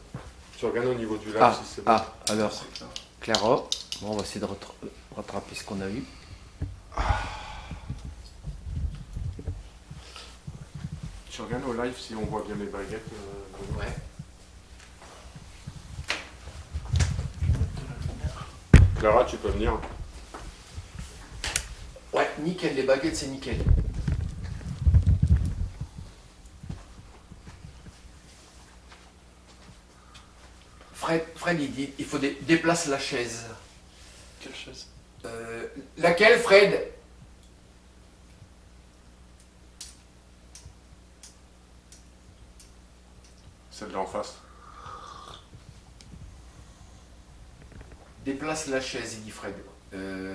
Speaker 3: Tu regardes au niveau du lac
Speaker 6: Ah,
Speaker 3: si c'est bon.
Speaker 6: alors,
Speaker 4: C'est Clara.
Speaker 6: Clara. Bon, on va essayer de rattraper ce qu'on a eu.
Speaker 3: Tu regardes au live si on voit bien les baguettes.
Speaker 6: Ouais.
Speaker 3: Clara, tu peux venir.
Speaker 6: Ouais, nickel, les baguettes, c'est nickel. Fred, il dit, il faut déplacer la chaise.
Speaker 4: Quelle chaise?
Speaker 6: Laquelle, Fred?
Speaker 3: Celle-là en face.
Speaker 6: Déplace la chaise, il dit Fred.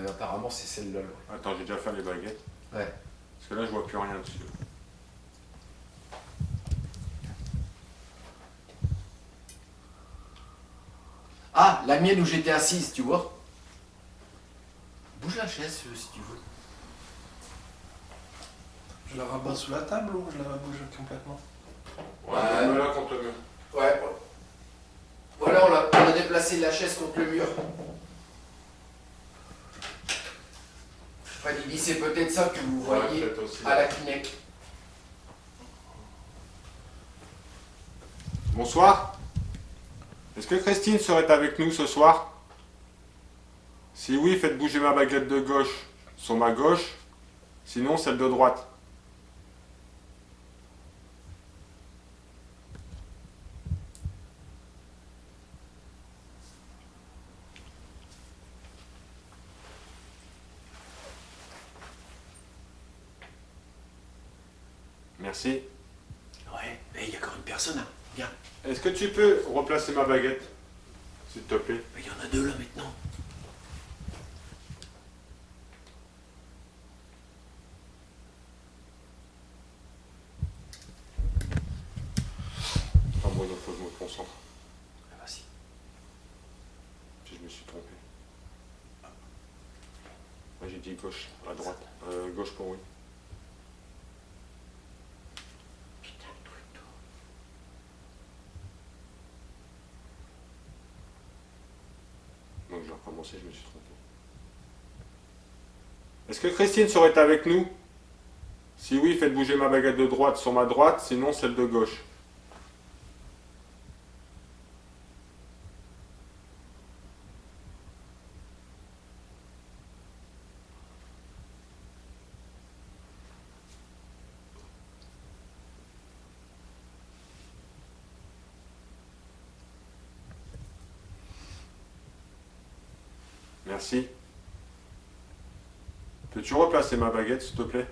Speaker 6: Apparemment, c'est celle-là. Là.
Speaker 3: Attends, j'ai déjà fait les baguettes.
Speaker 6: Ouais.
Speaker 3: Parce que là, je vois plus rien dessus.
Speaker 6: Ah, la mienne où j'étais assise, tu vois. Bouge la chaise si tu veux.
Speaker 4: Je la rabats sous la table ou je la bouge complètement?
Speaker 3: Ouais, mets-la contre le mur.
Speaker 6: Ouais. Voilà, on a déplacé la chaise contre le mur. Fred, il dit c'est peut-être ça que vous voyez
Speaker 3: peut-être aussi.
Speaker 6: à la Kinect.
Speaker 3: Bonsoir. Est-ce que Christine serait avec nous ce soir? Si oui, faites bouger ma baguette de gauche sur ma gauche, sinon celle de droite. Merci.
Speaker 6: Ouais, mais il y a encore une personne, hein. Viens.
Speaker 3: Est-ce que tu peux replacer ma baguette, s'il te plaît?
Speaker 6: Il y en a deux là maintenant.
Speaker 3: Ah bon, il faut que je me concentre.
Speaker 6: Ah, vas-y.
Speaker 3: Si je me suis trompé. Moi j'ai dit gauche, à droite. Gauche pour oui.
Speaker 6: Putain, le truc toi.
Speaker 3: Donc je vais recommencer, je me suis trompé. Est-ce que Christine serait avec nous? Si oui, faites bouger ma baguette de droite sur ma droite, sinon celle de gauche. Merci. Peux-tu replacer ma baguette, s'il te plaît?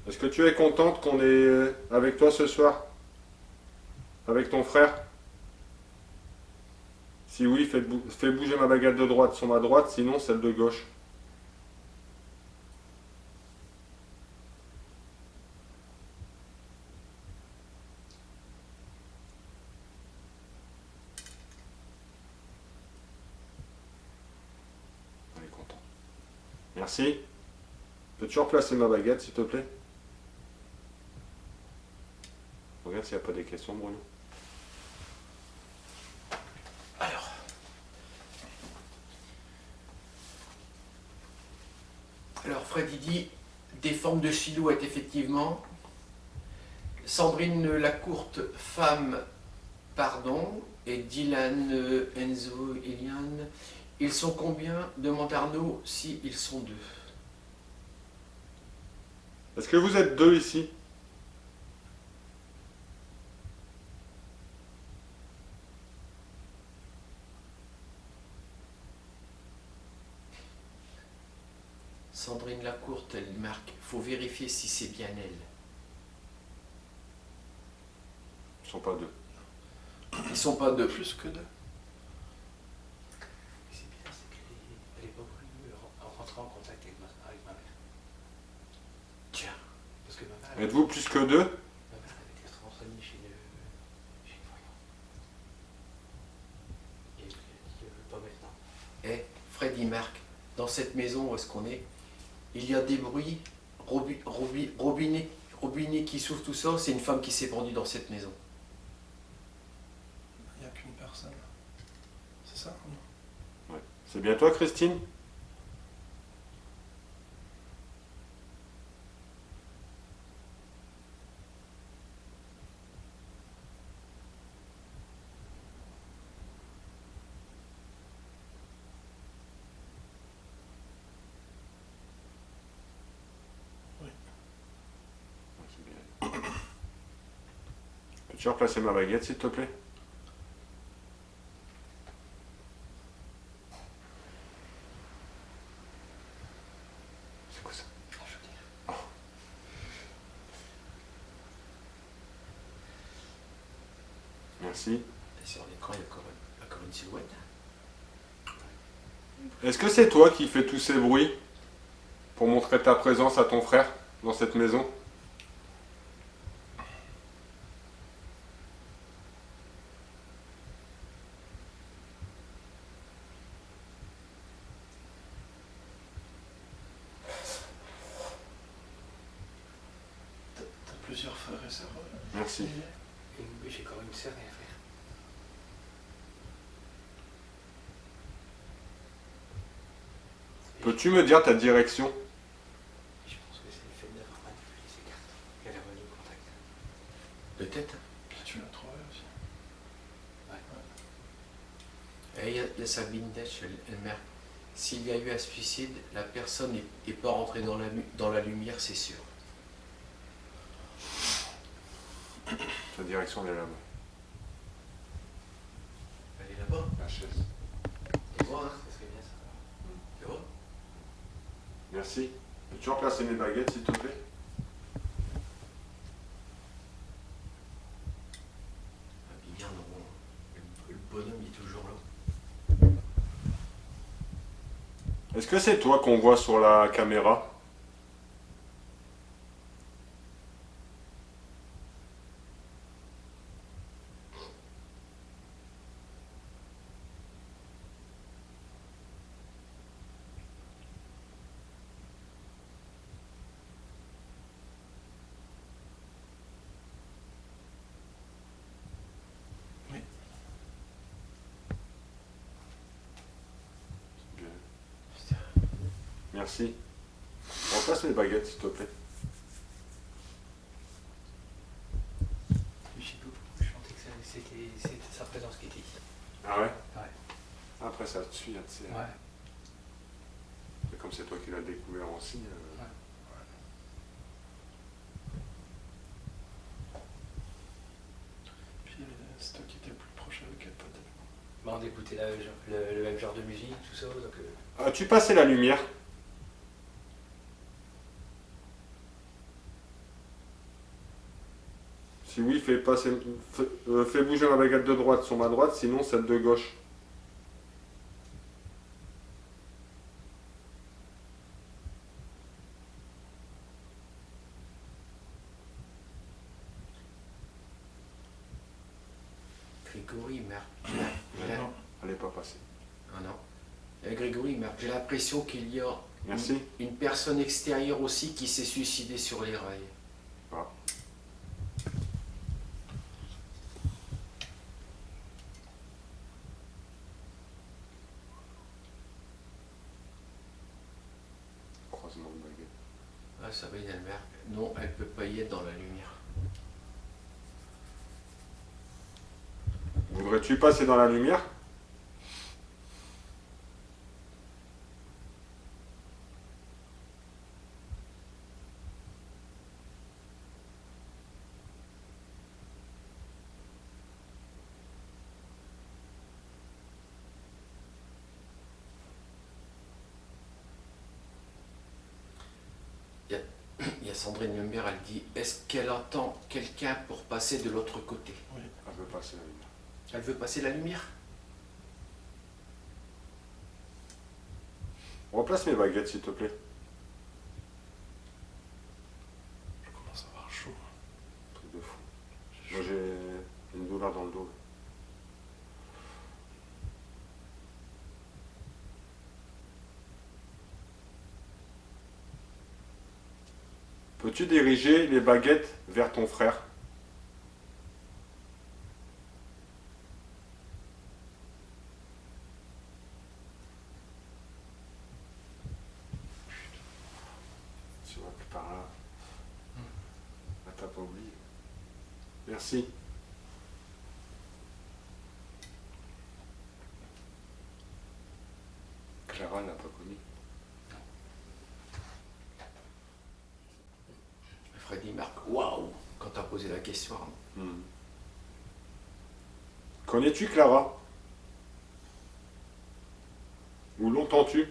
Speaker 3: Est-ce que tu es contente qu'on est avec toi ce soir? Avec ton frère? Si oui, fais bouger ma baguette de droite sur ma droite, sinon celle de gauche. Elle est contente. Merci. Peux-tu replacer ma baguette, s'il te plaît? Regarde s'il n'y a pas des questions, Bruno.
Speaker 6: Alors Fred il dit des formes de silhouettes effectivement. Sandrine Lacourte, femme, pardon, et Dylan, Enzo, Eliane. Ils sont combien? Demande Arnaud. Si ils sont deux.
Speaker 3: Est-ce que vous êtes deux ici?
Speaker 6: Sandrine Lacourte, elle marque. Faut vérifier si c'est bien elle.
Speaker 3: Ils ne sont pas deux.
Speaker 6: Ils sont pas deux.
Speaker 4: Plus que deux.
Speaker 5: C'est bien, c'est qu'elle n'est pas voulu rentrer en contact avec ma mère.
Speaker 6: Tiens.
Speaker 5: Parce que ma mère,
Speaker 3: Êtes-vous plus que deux?
Speaker 5: ma mère avait été renseignée chez une voyante. Et elle dit pas maintenant.
Speaker 6: Eh, Freddy marque. Dans cette maison où est-ce qu'on est, il y a des bruits, robinet qui s'ouvre, tout ça. C'est une femme qui s'est pendue dans cette maison.
Speaker 4: Il n'y a qu'une personne. C'est ça? Non.
Speaker 3: Ouais. C'est bien toi, Christine? Peux-tu replacer ma baguette, s'il te plaît? C'est quoi ça? Oh. Merci.
Speaker 6: Et sur l'écran, il y a encore une silhouette.
Speaker 3: Est-ce que c'est toi qui fais tous ces bruits pour montrer ta présence à ton frère dans cette maison?
Speaker 4: T'as plusieurs frères et sœurs.
Speaker 3: Merci.
Speaker 5: Et oui, j'ai quand même une sœur et un frère.
Speaker 3: Peux-tu me dire ta direction?
Speaker 5: Je pense que c'est le fait d'avoir manipulé ces cartes qu'elle a revenu au contact.
Speaker 6: De tête.
Speaker 4: Puis tu l'as trouvé aussi.
Speaker 6: Et il y a Sabine Desch, elle marque. S'il y a eu un suicide, la personne n'est pas rentrée dans la lumière, c'est sûr.
Speaker 3: Ta direction, elle est là-bas.
Speaker 6: Elle est là-bas.
Speaker 3: La chaise.
Speaker 6: Tu vois, hein?
Speaker 5: Ça serait bien ça.
Speaker 6: Tu vois?
Speaker 3: Merci. Peux-tu remplacer mes baguettes, s'il te plaît?
Speaker 6: Ah, bien, non. Le bonhomme, il est toujours là.
Speaker 3: Est-ce que c'est toi qu'on voit sur la caméra?
Speaker 4: Oui.
Speaker 3: Bien. Merci. Remplace mes baguettes, s'il te plaît.
Speaker 5: Je sais pas pourquoi je sentais que c'était sa présence qui était ici.
Speaker 3: Ah ouais?
Speaker 5: Ouais.
Speaker 3: Après, ça te suit, hein, tu sais.
Speaker 5: Ouais.
Speaker 3: Mais comme c'est toi qui l'as découvert aussi.
Speaker 4: Puis c'est toi qui étais le plus proche avec elle, peut-être.
Speaker 5: Bah, on écoutait le même genre de musique, tout ça, donc...
Speaker 3: As-tu passé la lumière? Si oui, fais bouger ma baguette de droite sur ma droite, sinon celle de gauche.
Speaker 6: Grégory marque.
Speaker 3: Non, elle n'est pas passée.
Speaker 6: Ah non. Grégory marque. J'ai l'impression qu'il y a
Speaker 3: Merci.
Speaker 6: une personne extérieure aussi qui s'est suicidée sur les rails.
Speaker 3: Ah. Croisement de baguette.
Speaker 6: Ah, ça va, il marque. Non, elle peut pas y être dans la lumière.
Speaker 3: Voudrais-tu passer dans la lumière?
Speaker 6: Il y a Sandrine Lumbert, elle dit, est-ce qu'elle entend quelqu'un pour passer de l'autre côté?
Speaker 3: Elle veut passer la lumière.
Speaker 6: Elle veut passer la lumière?
Speaker 3: Remplace mes baguettes, s'il te plaît.
Speaker 4: Je commence à avoir chaud.
Speaker 3: Truc de fou. Moi, j'ai une douleur dans le dos. Peux-tu diriger les baguettes vers ton frère? Tu vois que par là. Ah, t'as pas oublié. Merci. Clara l'a pas connu.
Speaker 6: Freddy marque, waouh, quand t'as posé la question.
Speaker 3: Hmm. Connais-tu Clara? Où l'entends-tu?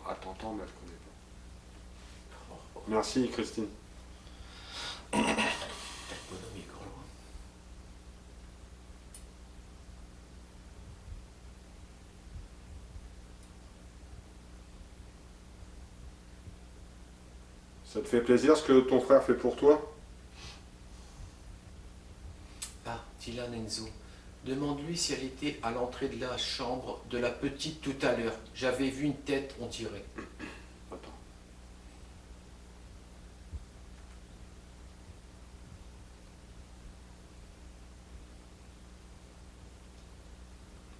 Speaker 3: Ah, t'entends, mais elle connaît pas. Merci, Christine.
Speaker 5: Bonhomme, il est grand loin.
Speaker 3: Ça te fait plaisir ce que ton frère fait pour toi?
Speaker 6: Ah, Dylan Enzo. Demande-lui si elle était à l'entrée de la chambre de la petite tout à l'heure. J'avais vu une tête, on dirait.
Speaker 3: Attends.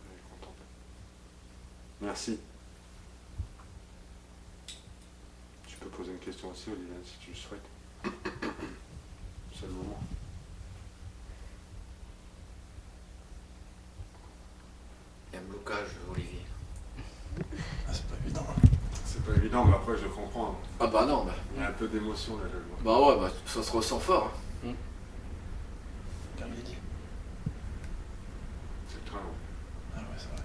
Speaker 3: Elle est contente. Merci. Tu peux poser une question aussi, Olivier, si tu le souhaites. C'est le moment.
Speaker 6: Il y a un blocage, Olivier.
Speaker 4: Ah, c'est pas évident.
Speaker 3: C'est pas évident, mais après je comprends.
Speaker 6: Ah bah non, bah.
Speaker 3: Il y a un peu d'émotion là.
Speaker 6: Bah ouais, bah ça se ressent fort. Hein.
Speaker 4: Bien dit.
Speaker 3: C'est très long.
Speaker 4: Ah ouais, c'est vrai.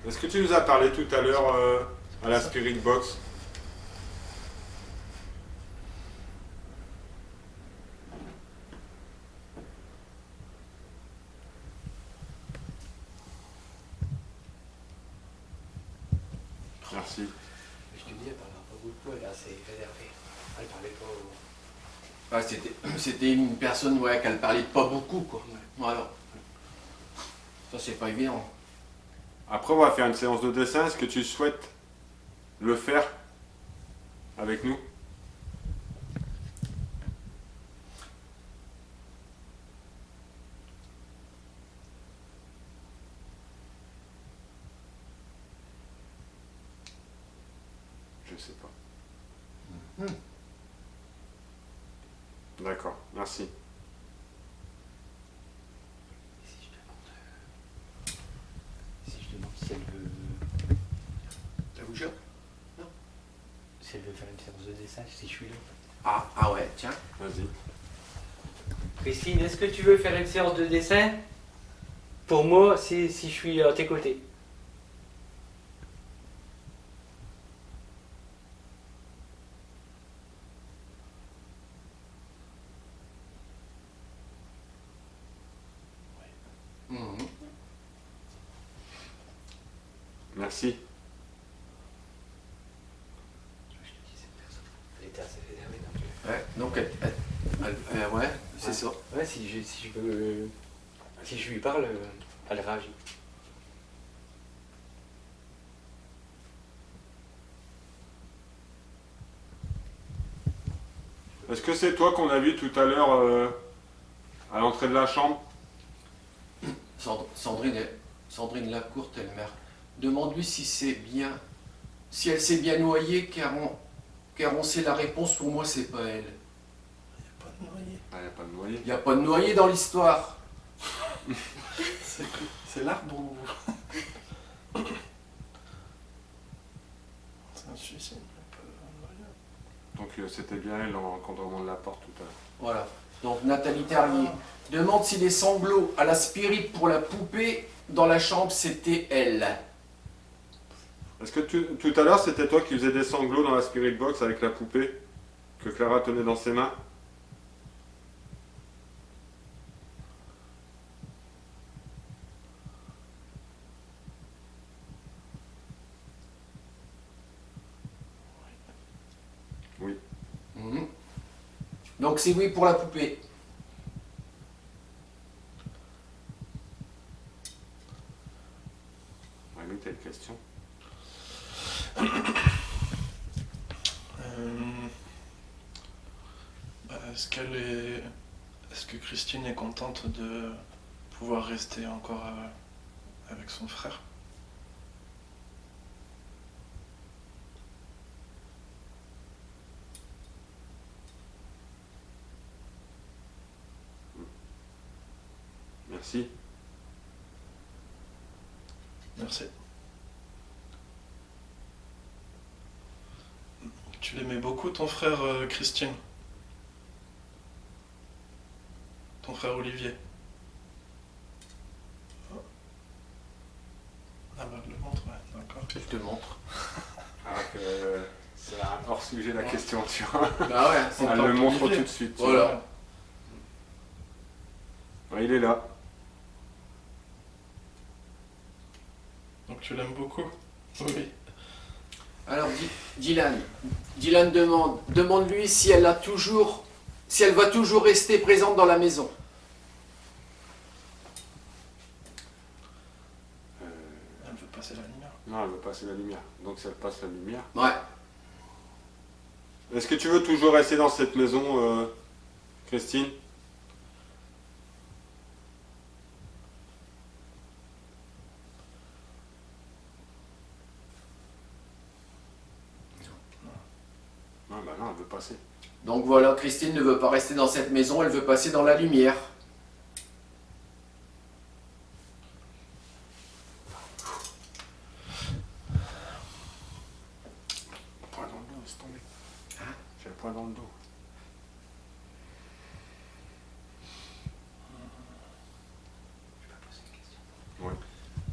Speaker 3: Est-ce que tu nous as parlé tout à l'heure à la Spirit Box? Merci.
Speaker 5: Je te dis, elle parlait pas beaucoup, elle est assez réservée. Elle parlait pas au...
Speaker 6: Ah, c'était une personne ouais, qu'elle parlait pas beaucoup, quoi. Voilà. Ça, c'est pas évident.
Speaker 3: Après, on va faire une séance de dessin. Est-ce que tu souhaites le faire avec nous? Je sais pas. D'accord, merci.
Speaker 5: Si je demande si elle veut...
Speaker 6: Ça vous choque?
Speaker 5: Si elle veut faire une séance de dessin, si je suis là.
Speaker 6: Ah ouais, tiens.
Speaker 3: Vas-y.
Speaker 2: Christine, est-ce que tu veux faire une séance de dessin? Pour moi, si je suis à tes côtés.
Speaker 6: Mhm.
Speaker 3: Merci.
Speaker 5: Je te dis, cette personne, elle était assez réservée. Donc,
Speaker 6: Ouais, donc ouais, c'est ça.
Speaker 5: ouais, si je lui parle, elle réagit.
Speaker 3: Est-ce que c'est toi qu'on a vu tout à l'heure à l'entrée de la chambre?
Speaker 6: Sandrine Lacourte, elle-mère. Demande-lui si elle s'est bien noyée, car on sait la réponse. Pour moi, c'est pas elle.
Speaker 4: Il n'y a pas de noyer.
Speaker 3: Ah, il n'y a pas de noyer.
Speaker 6: Il n'y a pas de noyé dans l'histoire.
Speaker 4: C'est l'arbre ou... C'est un suicide, mais pas de noyer.
Speaker 3: Donc c'était bien elle en encadrement de la porte tout à l'heure.
Speaker 6: Voilà. Donc Nathalie Terrier demande si les sanglots à la spirit pour la poupée dans la chambre, c'était elle.
Speaker 3: Est-ce que tout à l'heure c'était toi qui faisais des sanglots dans la Spirit Box avec la poupée que Clara tenait dans ses mains? Oui.
Speaker 6: Mhm. Donc c'est oui pour la poupée.
Speaker 3: Rémi, t'as une question?
Speaker 4: Est-ce que Christine est contente de pouvoir rester encore avec son frère?
Speaker 3: Merci.
Speaker 4: Merci. Tu l'aimais beaucoup, ton frère Christine? Ton frère Olivier? Ah bah, je le montre, ouais, d'accord.
Speaker 6: Je te montre.
Speaker 3: Alors que c'est un hors sujet la question, tu vois.
Speaker 6: Bah ouais.
Speaker 4: On
Speaker 3: Elle
Speaker 4: parle
Speaker 3: le montre
Speaker 4: d'Olivier.
Speaker 3: tout de suite. tu
Speaker 6: Voilà.
Speaker 3: vois. Ouais, il est là.
Speaker 4: Donc tu l'aimes beaucoup? Oui.
Speaker 6: Alors Dylan demande-lui si elle va toujours rester présente dans la maison.
Speaker 4: Elle veut passer la lumière.
Speaker 3: Non, elle veut passer la lumière. Donc si elle passe la lumière.
Speaker 6: Ouais.
Speaker 3: Est-ce que tu veux toujours rester dans cette maison, Christine? Non, bah non, elle veut passer.
Speaker 6: Donc voilà, Christine ne veut pas rester dans cette maison, elle veut passer dans la lumière.
Speaker 3: Point dans le dos, laisse tomber.
Speaker 6: Hein?
Speaker 3: J'ai le point dans le dos.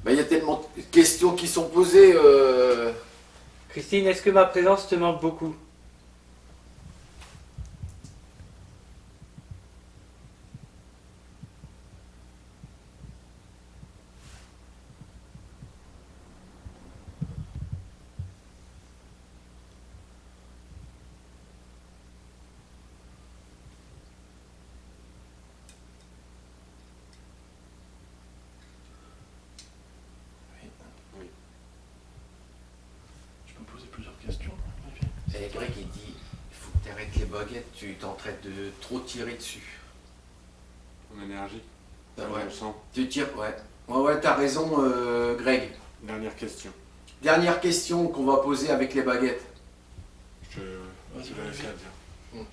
Speaker 6: Ben, il y a tellement de questions qui sont posées.
Speaker 5: Christine, est-ce que ma présence te manque beaucoup?
Speaker 4: Je peux poser plusieurs questions, Olivier?
Speaker 6: Et Greg il dit, il faut que tu arrêtes les baguettes, tu t'entraînes de trop tirer dessus.
Speaker 3: Ton énergie.
Speaker 6: Ah
Speaker 3: Je
Speaker 6: ouais.
Speaker 3: le sens.
Speaker 6: Tu tires, ouais. Ouais, t'as raison, Greg.
Speaker 3: Dernière question.
Speaker 6: Dernière question qu'on va poser avec les baguettes.
Speaker 3: Je vais laisser à dire.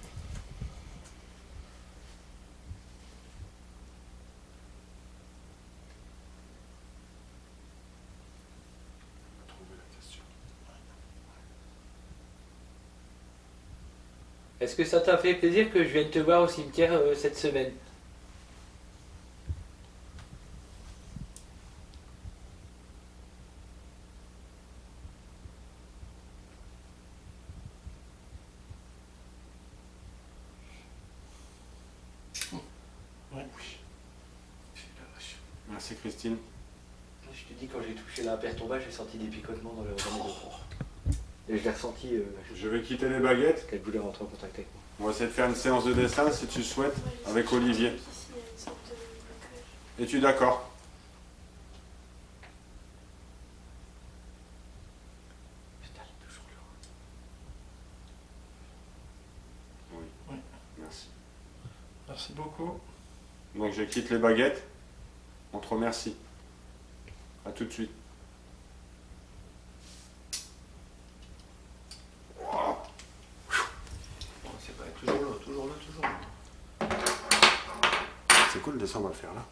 Speaker 3: Trouver la question.
Speaker 5: Est-ce que ça t'a fait plaisir que je vienne te voir au cimetière cette semaine?
Speaker 3: Merci Christine.
Speaker 5: Je te dis, quand j'ai touché la perturbation, j'ai senti des picotements dans mes deux bras. Et je l'ai ressenti
Speaker 3: Je vais quitter les baguettes.
Speaker 5: qu'elle voulait rentrer en contact avec moi.
Speaker 3: On va essayer de faire une séance de dessin si tu souhaites avec Olivier. Es-tu d'accord?
Speaker 5: Putain, elle est toujours là.
Speaker 3: Oui.
Speaker 4: Oui.
Speaker 3: Merci.
Speaker 4: Merci beaucoup.
Speaker 3: Donc je quitte les baguettes. On te remercie. A tout de suite.
Speaker 6: C'est pas toujours là, toujours là, toujours là.
Speaker 3: C'est cool le dessin, on va le faire là.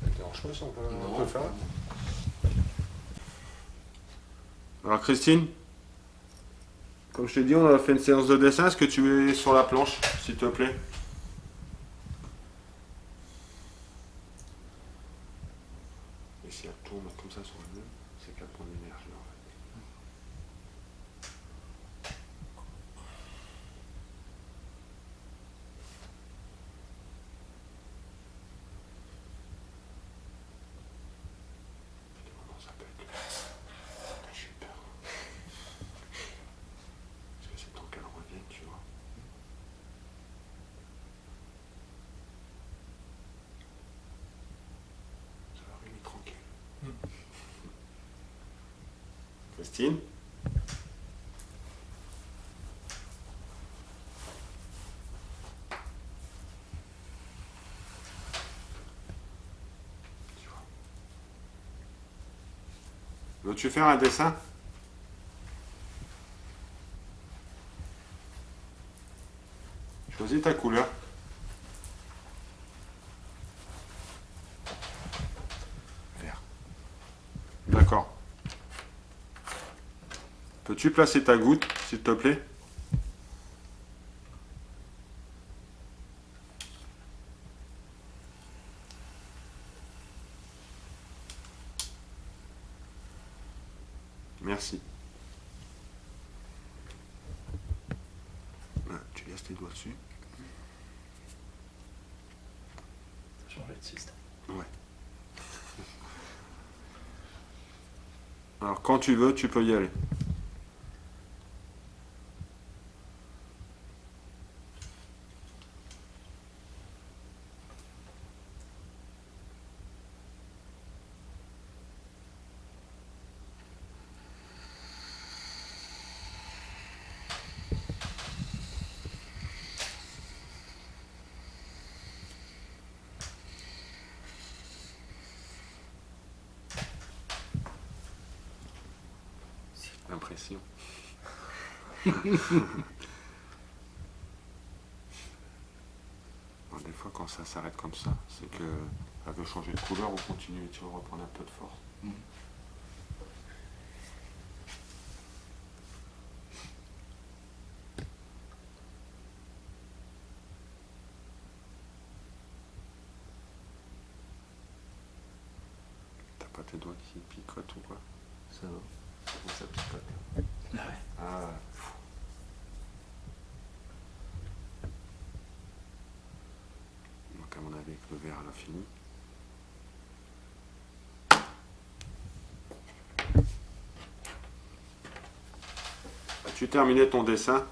Speaker 3: Ça te dérange pas ça, on peut le faire là. Alors Christine, comme je t'ai dit, on a fait une séance de dessin. Est-ce que tu es sur la planche, s'il te plaît? Et si elle tourne comme ça sur elle-même, c'est qu'elle prend de l'énergie en fait. Comment ça peut être là? J'ai peur. Parce que c'est le temps qu'elle revienne, tu vois. Ça va arriver tranquille. Christine? Tu vois. Veux-tu faire un dessin? Choisis ta couleur. Peux-tu placer ta goutte, s'il te plaît? Merci. Voilà, tu laisses tes doigts dessus.
Speaker 4: Changer de système.
Speaker 3: Ouais. Alors quand tu veux, tu peux y aller. L'impression. Bon, des fois, quand ça s'arrête comme ça, c'est que elle veut changer de couleur ou continuer, tu vas reprendre un peu de force. T'as pas tes doigts qui picotent ou quoi? Ça va. Ou ça picote.
Speaker 5: Ah ouais.
Speaker 3: Ah. Donc à mon avis, avec le verre, elle a fini. As-tu terminé ton dessin?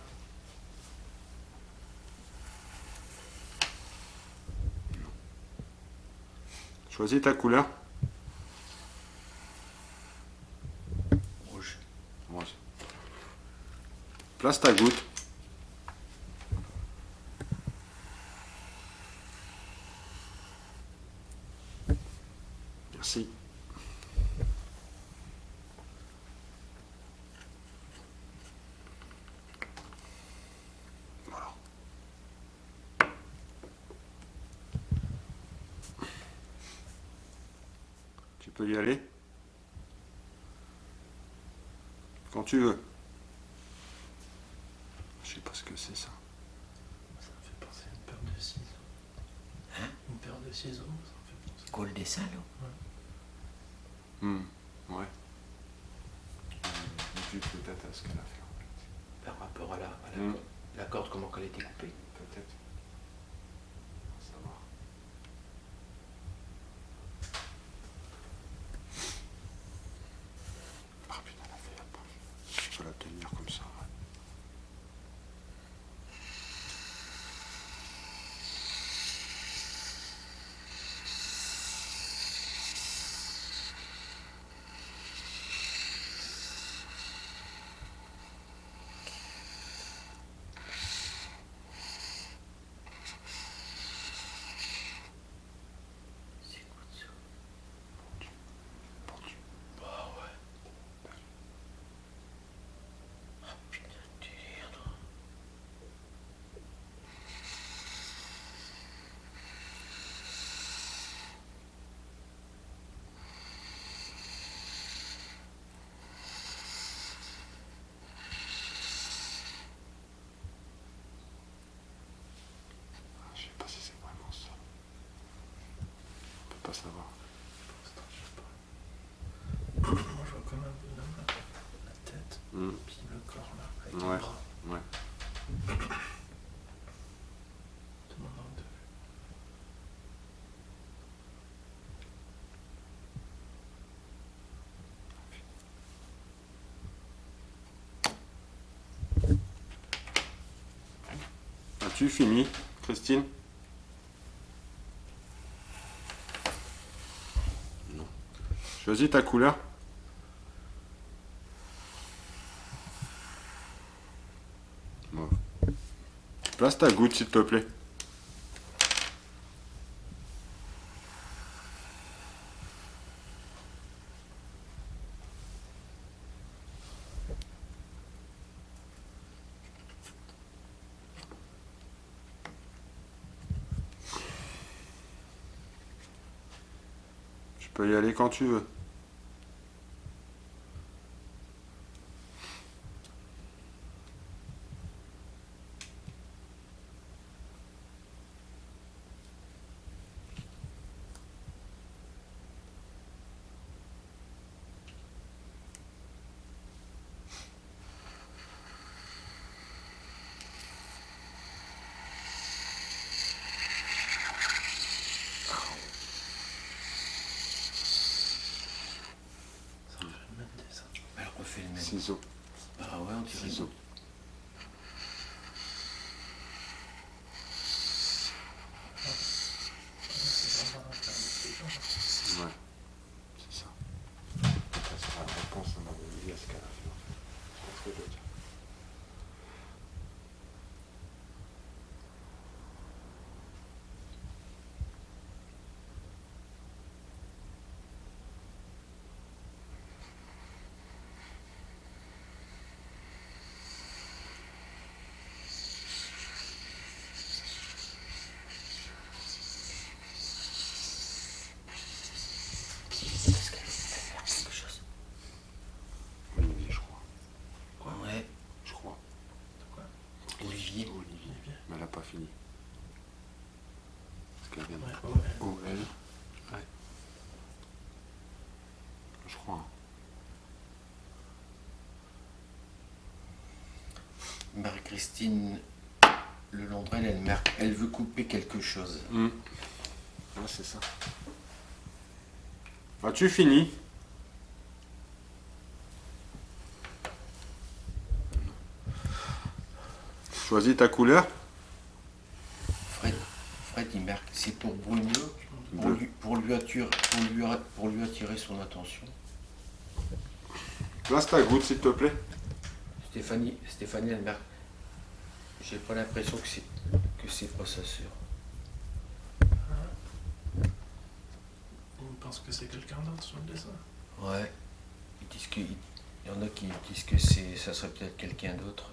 Speaker 3: Non. Choisis ta couleur.
Speaker 5: Rouge.
Speaker 3: Rose. Place ta goutte. Merci. Voilà. Tu peux y aller quand tu veux. Je sais pas ce que c'est ça.
Speaker 4: Ça me fait penser à une paire de ciseaux.
Speaker 5: Hein?
Speaker 4: Une paire de ciseaux, ça me fait penser.
Speaker 5: Colle des salles.
Speaker 3: Ouais. Dû peut-être à ce qu'elle a fait en fait.
Speaker 5: Par rapport à
Speaker 3: Mm.
Speaker 5: la corde, comment elle a été coupée.
Speaker 3: Peut-être. On va savoir. Ah putain, elle a fait la poche. Je peux la tenir comme ça. Ouais.
Speaker 5: C'est quoi ça?
Speaker 3: Pendu.
Speaker 4: Bah ouais.
Speaker 5: Putain de délire, toi.
Speaker 3: Ah, je sais pas si c'est vraiment ça. On peut pas savoir.
Speaker 4: Moi je vois comme un bonhomme là. La tête, puis le corps là, avec les
Speaker 3: Ouais.
Speaker 4: bras.
Speaker 3: Ouais.
Speaker 4: De mon angle de vue.
Speaker 3: As-tu fini, Christine? Non. Choisis ta couleur. Mauve. Place ta goutte, s'il te plaît. Tu peux y aller quand tu veux. Ciseaux.
Speaker 5: Ah ouais, on dirait.
Speaker 3: Ciseaux. Ouais, c'est ça. Ça sera la réponse à mon avis à ce qu'elle a fait en fait. C'est ce que je veux dire.
Speaker 5: Est-ce qu'elle va faire quelque chose?
Speaker 3: Olivier, je crois.
Speaker 5: Quoi? Ouais.
Speaker 3: Je crois.
Speaker 5: Olivier.
Speaker 3: Olivier. Mais elle n'a pas fini. Parce qu'elle vient de...
Speaker 4: Ouais, ouais.
Speaker 3: Oh, elle. Ouais. Je crois.
Speaker 7: Marie-Christine Lelondrel, elle veut couper quelque chose.
Speaker 3: Ouais, c'est ça. As-tu fini? Choisis ta couleur.
Speaker 7: Fred, il marque, c'est pour Bruno,
Speaker 3: Bleu.
Speaker 7: pour lui attirer son attention.
Speaker 3: Place ta goutte, s'il te plaît.
Speaker 7: Stéphanie, elle marque, j'ai pas l'impression que c'est pas sa sœur.
Speaker 4: Il pense que c'est quelqu'un d'autre sur le dessin.
Speaker 7: Ouais. Il y en a qui disent que ça serait peut-être quelqu'un d'autre.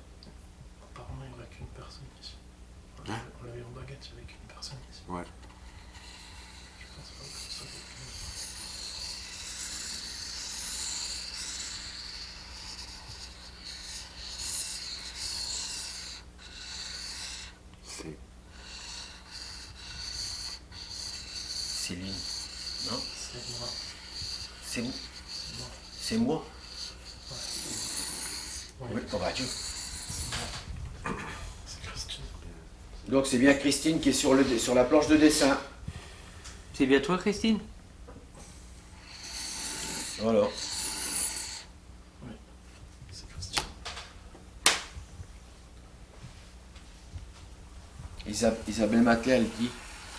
Speaker 4: Apparemment, il n'y aurait qu'une personne ici. On l'avait en baguette, il n'y avait qu'une personne ici.
Speaker 3: Ouais.
Speaker 4: Je pense pas que ce soit quelqu'un
Speaker 3: C'est.
Speaker 7: Céline. Non?
Speaker 4: d'autre. C'est moi.
Speaker 7: C'est moi.
Speaker 4: C'est moi.
Speaker 7: C'est moi.
Speaker 4: Ouais.
Speaker 7: Oui, oh bah Dieu.
Speaker 4: C'est Christine.
Speaker 7: Donc c'est bien Christine qui est sur la planche de dessin.
Speaker 5: C'est bien toi, Christine?
Speaker 7: Voilà.
Speaker 4: C'est Christine.
Speaker 7: Isabelle Matelet,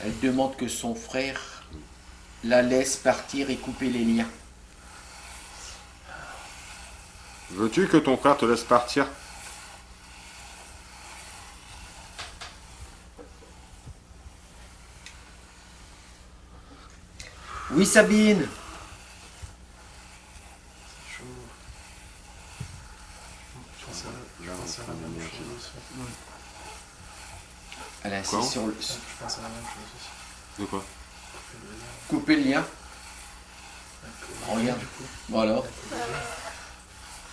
Speaker 7: elle demande que son frère la laisse partir et couper les liens.
Speaker 3: Veux-tu que ton frère te laisse partir?
Speaker 7: Oui, Sabine.
Speaker 4: C'est chaud. Je pense à
Speaker 3: Là, on
Speaker 4: la
Speaker 3: fera la
Speaker 4: même
Speaker 3: même
Speaker 4: chose
Speaker 3: chose.
Speaker 4: aussi.
Speaker 7: Elle insiste
Speaker 3: Quoi
Speaker 7: sur le
Speaker 4: Je pense à la même chose aussi.
Speaker 3: De quoi?
Speaker 7: couper le lien. Regarde.
Speaker 4: Du coup,
Speaker 7: Voilà.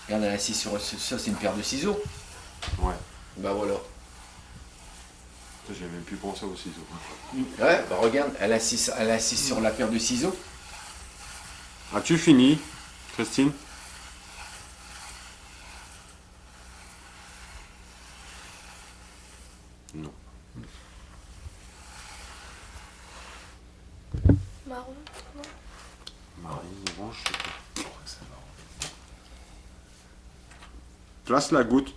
Speaker 7: Regarde, elle insiste sur ça, c'est une paire de ciseaux.
Speaker 3: Ouais.
Speaker 7: Bah voilà.
Speaker 3: J'ai même plus pensé aux ciseaux.
Speaker 7: Ouais, bah regarde, elle insiste sur la paire de ciseaux.
Speaker 3: As-tu fini, Christine? Non.
Speaker 1: Marron, non?
Speaker 3: Marine, orange, je sais pas.
Speaker 4: je crois que c'est marrant.
Speaker 3: Place la goutte.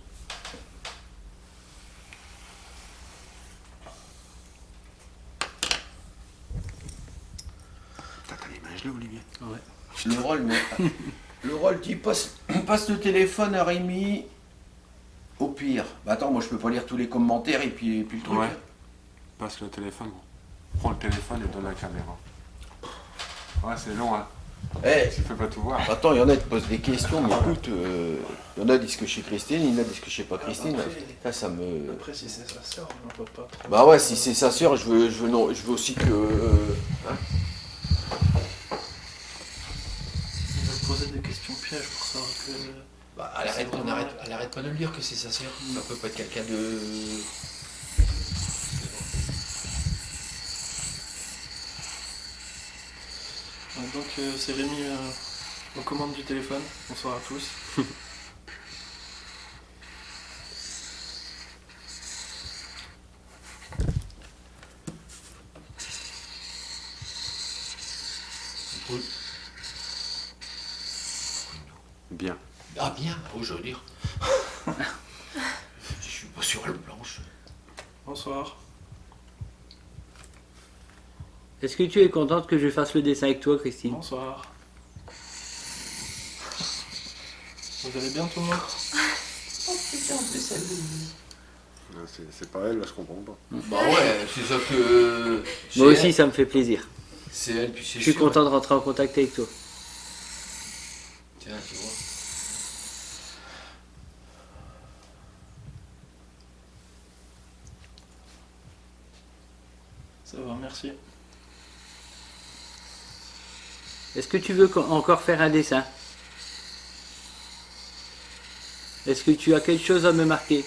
Speaker 3: T'as l'image là, Olivier?
Speaker 5: Ouais.
Speaker 7: Le rôle dit passe le téléphone à Rémi au pire. Bah attends, moi je peux pas lire tous les commentaires et puis le truc.
Speaker 3: Ouais.
Speaker 7: hein.
Speaker 3: Passe le téléphone. Prends le téléphone et donne la caméra. Ouais, c'est long, hein.
Speaker 7: Eh,
Speaker 3: Tu peux pas tout voir.
Speaker 7: attends, il y en a qui posent des questions, mais écoute, il y en a qui disent que chez Christine, il y en a qui disent que je sais pas Christine. Ça me.
Speaker 4: Après, si c'est sa sœur, on peut pas trop.
Speaker 7: Bah ouais, si c'est sa sœur, je veux aussi que. Hein.
Speaker 4: Il va te poser des questions pièges pour savoir que.
Speaker 7: Bah, elle arrête pas de le dire que c'est sa sœur. Ça peut pas être quelqu'un de.
Speaker 4: Ouais, donc, c'est Rémi aux commandes du téléphone. Bonsoir à tous.
Speaker 3: Bien.
Speaker 6: Ah bien, oh, je veux dire. Je suis pas sur elle blanche.
Speaker 4: Bonsoir.
Speaker 5: Est-ce que tu es contente que je fasse le dessin avec toi, Christine?
Speaker 4: Bonsoir. Vous allez bien tout le monde?
Speaker 3: C'est pas elle, là, je comprends pas.
Speaker 6: Bah ouais, c'est ça que...
Speaker 5: Moi aussi, ça me fait plaisir.
Speaker 6: C'est elle, puis c'est
Speaker 5: Je suis
Speaker 6: sûr.
Speaker 5: content de rentrer en contact avec toi.
Speaker 6: Tiens, tu vois.
Speaker 4: Ça va, merci.
Speaker 5: Est-ce que tu veux encore faire un dessin? Est-ce que tu as quelque chose à me marquer?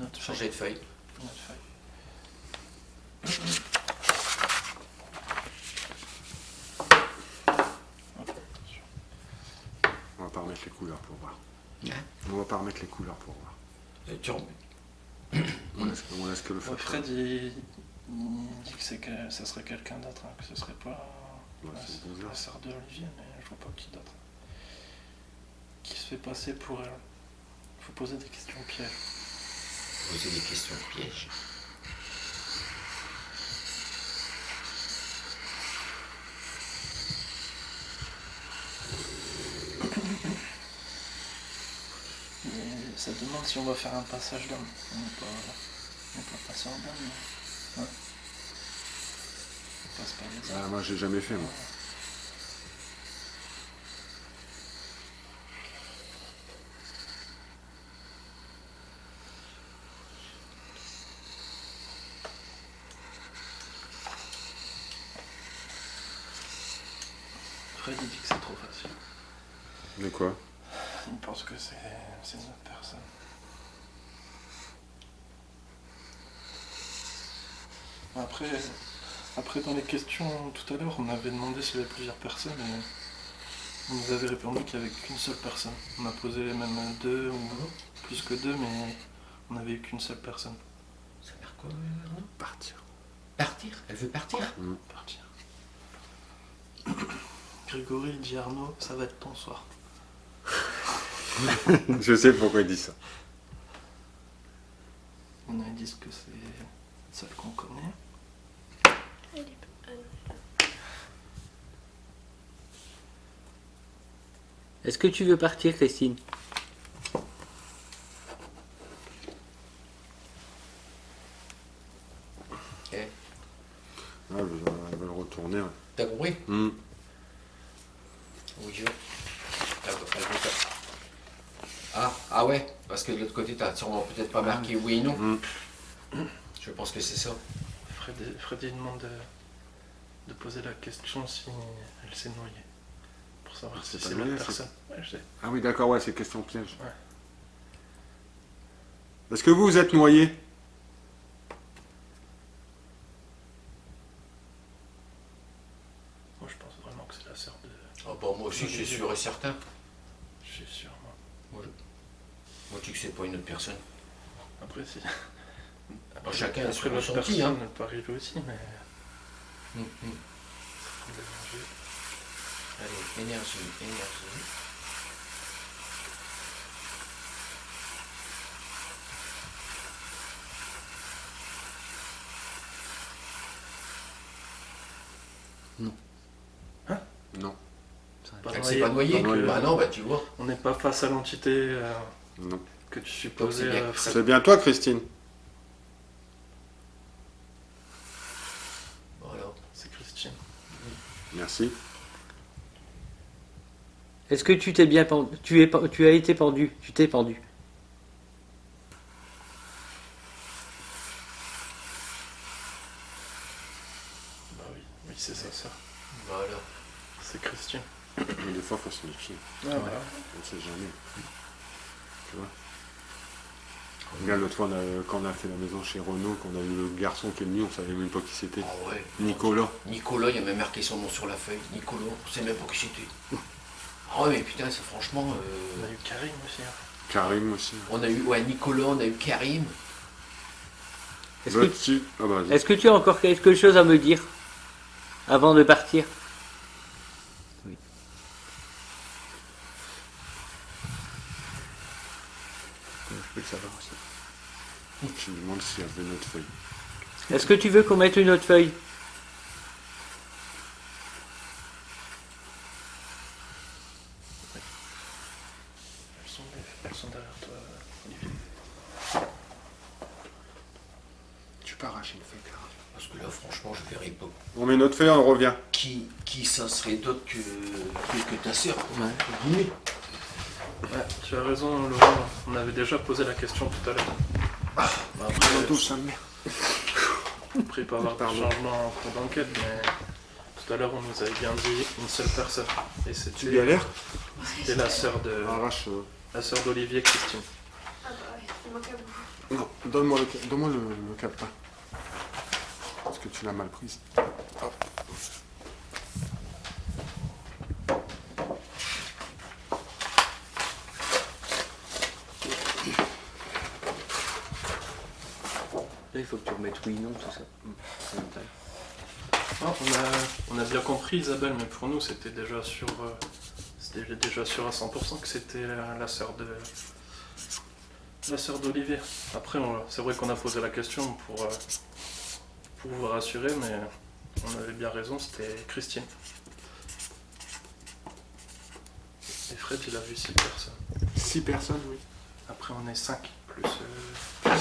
Speaker 4: Notre
Speaker 6: Changer de feuille.
Speaker 4: Notre feuille.
Speaker 3: On va pas remettre les couleurs pour voir.
Speaker 6: Hein?
Speaker 3: On va pas remettre les couleurs pour voir.
Speaker 6: Tu remets.
Speaker 3: On laisse que le feu.
Speaker 4: Fred, il dit que ça serait quelqu'un d'autre, hein, que ce serait pas
Speaker 3: Ouais, c'est bizarre.
Speaker 4: la sœur de Olivier, mais je vois pas qui d'autre. Qui se fait passer pour elle. Faut poser des questions pièges.
Speaker 6: Poser des questions pièges.
Speaker 4: Et ça demande si on va faire un passage d'homme. On n'est pas passé en dame, mais... Ouais. On passe par les
Speaker 3: Ah, moi, j'ai jamais fait, moi.
Speaker 4: Fred, il dit que c'est trop facile.
Speaker 3: De quoi?
Speaker 4: Il pense que c'est une autre personne. Après, dans les questions tout à l'heure, on avait demandé s'il y avait plusieurs personnes et on nous avait répondu qu'il n'y avait qu'une seule personne. On a posé même deux ou plus que deux, mais on n'avait eu qu'une seule personne.
Speaker 6: Ça veut dire quoi?
Speaker 3: Partir.
Speaker 6: Partir? Elle veut partir?
Speaker 4: Partir. Grégory dit Arnaud, ça va être ton soir.
Speaker 3: Je sais pourquoi il dit ça.
Speaker 4: On a dit que c'est celle qu'on connaît.
Speaker 5: Est-ce que tu veux partir, Christine?
Speaker 6: Eh,
Speaker 3: Ah, elle veut le retourner. Ouais.
Speaker 6: t'as compris?
Speaker 3: Hmm.
Speaker 6: Oui, je veux. Elle veut ça. Ah ouais, parce que de l'autre côté, t'as sûrement peut-être pas marqué oui et non.
Speaker 3: Hmm.
Speaker 6: Je pense que c'est ça.
Speaker 4: Freddy demande de poser la question si elle s'est noyée. Pour savoir si
Speaker 3: C'est pas
Speaker 4: c'est
Speaker 3: noyée,
Speaker 4: l'autre
Speaker 3: c'est-
Speaker 4: personne. Ouais, je sais.
Speaker 3: Ah oui, d'accord, ouais, c'est question piège.
Speaker 4: Ouais.
Speaker 3: Est-ce que vous êtes noyé?
Speaker 4: Moi, je pense vraiment que c'est la sœur de...
Speaker 6: Ah bon, moi aussi, je suis sûr et certain.
Speaker 4: Je suis sûr, moi.
Speaker 6: Moi, tu dis que c'est pas une autre personne.
Speaker 4: Après, si...
Speaker 6: Bon, chacun a
Speaker 4: Après,
Speaker 6: son
Speaker 4: l'autre
Speaker 6: ressenti,
Speaker 4: personne,
Speaker 6: hein.
Speaker 4: elle peut arriver aussi, mais...
Speaker 6: Allez, énergie.
Speaker 3: Non.
Speaker 4: Pas
Speaker 6: Elle s'est pas noyée?
Speaker 3: Pas noyée.
Speaker 6: Bah non, bah tu vois.
Speaker 4: On n'est pas face à l'entité
Speaker 3: Non.
Speaker 4: que tu supposais
Speaker 6: Donc, c'est bien.
Speaker 4: Fred.
Speaker 3: C'est bien toi, Christine?
Speaker 6: Voilà.
Speaker 4: C'est Christine.
Speaker 3: Merci.
Speaker 5: Est-ce que tu t'es bien pendu? Tu as été pendu. Tu t'es pendu.
Speaker 4: Bah oui, c'est ça.
Speaker 6: Voilà.
Speaker 4: C'est Christine.
Speaker 3: Mais des fois, faut se méfier.
Speaker 4: Ah, voilà.
Speaker 3: On sait jamais. Tu vois? Regarde, l'autre fois, quand on a fait la maison chez Renault, qu'on a eu le garçon qui est venu, on savait même pas qui c'était.
Speaker 6: Ah ouais.
Speaker 3: Nicolas.
Speaker 6: Nicolas, il y a même marqué son nom sur la feuille. Nicolas, on sait même pas qui c'était. Ah ouais, mais putain, c'est franchement...
Speaker 4: On a eu Karim aussi. Hein.
Speaker 3: Karim aussi.
Speaker 6: On a eu Nicolas, on a eu Karim.
Speaker 5: Est-ce que,
Speaker 3: Veux-tu? Ah bah, vas-y.
Speaker 5: est-ce que tu as encore quelque chose à me dire? Avant de partir. Oui. Je peux le savoir aussi.
Speaker 3: Je me demande s'il y avait une autre feuille.
Speaker 5: Est-ce que tu veux qu'on mette une autre feuille?
Speaker 4: Elles sont derrière toi, Olivier.
Speaker 8: Tu peux arracher une feuille, Clara.
Speaker 6: Parce que là, franchement, je verrais pas
Speaker 3: On met notre feuille, on revient.
Speaker 6: qui ça serait d'autre que ta sœur.
Speaker 5: Ouais.
Speaker 6: Oui.
Speaker 4: Ouais, tu as raison, Laurent. On avait déjà posé la question tout à l'heure.
Speaker 8: Après, tout ça, merde.
Speaker 4: Après, il peut y avoir des changements en cours d'enquête, mais tout à l'heure, on nous avait bien dit une seule personne. Et
Speaker 3: Tu
Speaker 4: c'était
Speaker 3: galères
Speaker 4: la sœur de
Speaker 3: Arrache.
Speaker 4: la sœur d'Olivier, Christine.
Speaker 9: Ah bah ouais, il manque à vous.
Speaker 3: Non, donne-moi le calepin. Parce que tu l'as mal prise. Hop.
Speaker 5: Là, il faut que tu remettes oui, non, tout ça.
Speaker 4: Ah, on a bien compris, Isabelle, mais pour nous, c'était déjà sûr à 100% que c'était la sœur d'Olivier. Après, c'est vrai qu'on a posé la question pour vous rassurer, mais on avait bien raison, c'était Christine. Et Fred, il a vu 6 personnes.
Speaker 3: 6 personnes, oui.
Speaker 4: Après, on est 5, plus...